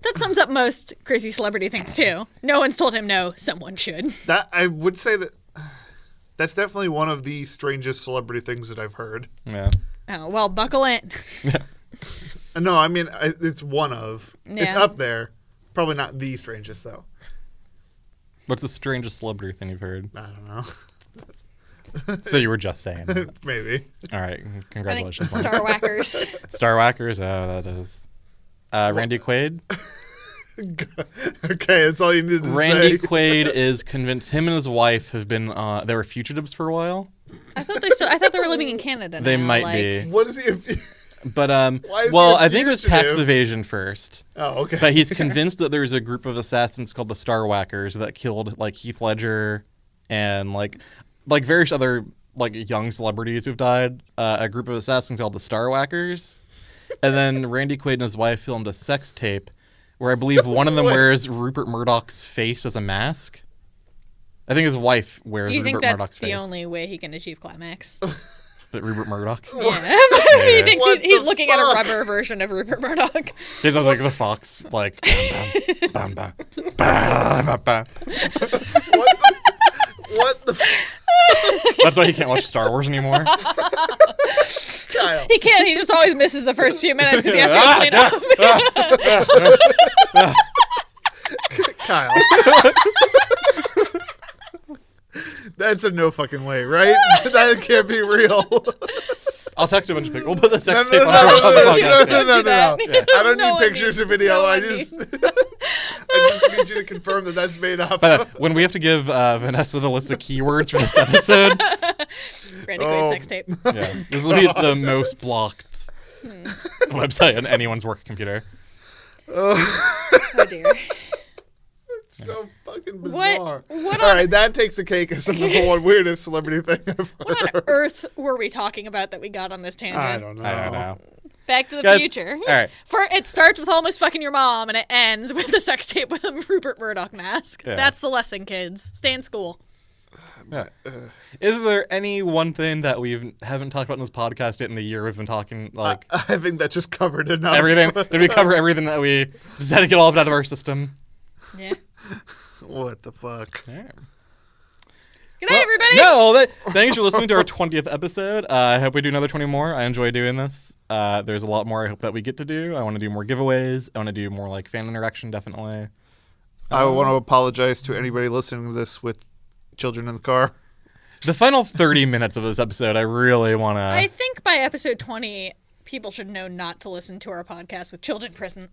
That sums up most crazy celebrity things, too. No one's told him no, someone should. That I would say that That's definitely one of the strangest celebrity things that I've heard. Yeah. Oh, well, buckle in. No, I mean, it's one of. It's Yeah. up there. Probably not the strangest, though. What's the strangest celebrity thing you've heard? I don't know. So you were just saying. Maybe. All right. I think Congratulations. Star Whackers. Star Whackers. Oh, that is. Randy Quaid. Okay, that's all you need to Randy say. Quaid is convinced. Him and his wife have been. They were fugitives for a while. I thought they were living in Canada. They now, might like, be. What is he? But Why is well, he a I think it was tax fugitive? evasion first. Oh, okay. But he's convinced that there's a group of assassins called the Star Whackers that killed like Heath Ledger and like various other like young celebrities who've died. A group of assassins called the Star Whackers. And then Randy Quaid and his wife filmed a sex tape where I believe one of them What? wears Rupert Murdoch's face as a mask. I think his wife wears Do you Rupert think Murdoch's that's the face. only way he can achieve climax? But Rupert Murdoch. Yeah, he thinks What he's the looking at a fuck? rubber version of Rupert Murdoch. He does like the fox, like bam, bam, bam, bam, bam, bam. What the That's why he can't watch Star Wars anymore. Kyle? He can't. He just always misses the first few minutes because he has to go clean up. Kyle. That's a no fucking way, right? That can't be real. I'll text you a bunch of pictures. We'll put the sex No, tape no, on the no, podcast. Don't do that. I don't No need one pictures needs- or video. no I one just needs- I just need you to confirm that that's made up. But when we have to give Vanessa the list of keywords for this episode, Randy Quaid sex tape. yeah, this will be the most blocked website on anyone's work computer. Oh dear. So fucking What- bizarre. what All on- right, that takes the cake as the number one weirdest celebrity thing I've What heard. on earth were we talking about that we got on this tangent? I don't know. I don't know. Back to the Guys, future. all right. For it starts with almost fucking your mom and it ends with a sex tape with a Rupert Murdoch mask. Yeah. That's the lesson, kids. Stay in school. Yeah. Is there any one thing that we haven't talked about in this podcast yet in the year we've been talking, like I think that just covered enough. everything? Did we cover everything that we just had to get all of it out of our system? Yeah. What the fuck? Yeah. Good night, everybody. No, thanks for listening to our 20th episode. I hope we do another 20 more. I enjoy doing this. There's a lot more I hope that we get to do. I want to do more giveaways. I want to do more like fan interaction, definitely. I want to apologize to anybody listening to this with children in the car. The final 30 minutes of this episode, I really want I to... think by episode 20, people should know not to listen to our podcast with children present.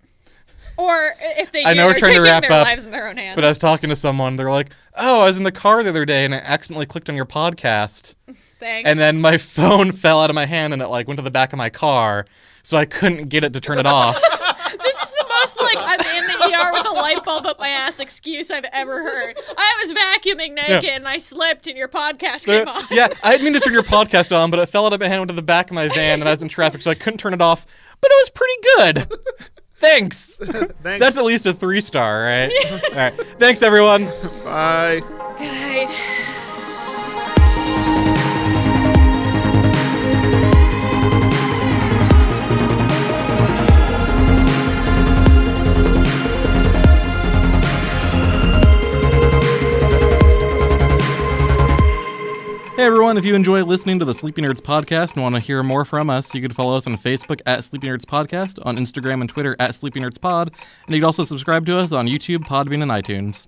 Or if they do, I know we're they're trying to taking wrap their up, lives in their own hands. But I was talking to someone. They're like, oh, I was in the car the other day and I accidentally clicked on your podcast. Thanks. And then my phone fell out of my hand and it like went to the back of my car. So I couldn't get it to turn it off. This is the most like I'm in the ER with a light bulb up my ass excuse I've ever heard. I was vacuuming naked and I slipped and your podcast came on. Yeah, I didn't mean to turn your podcast on, but it fell out of my hand, went to the back of my van, and I was in traffic, so I couldn't turn it off. But it was pretty good. Thanks. Thanks. That's at least a 3-star, right? All right. Thanks, everyone. Bye. Good night. Hey everyone, if you enjoy listening to the Sleepy Nerds podcast and want to hear more from us, you can follow us on Facebook at Sleepy Nerds Podcast, on Instagram and Twitter at Sleepy Nerds Pod, and you can also subscribe to us on YouTube, Podbean, and iTunes.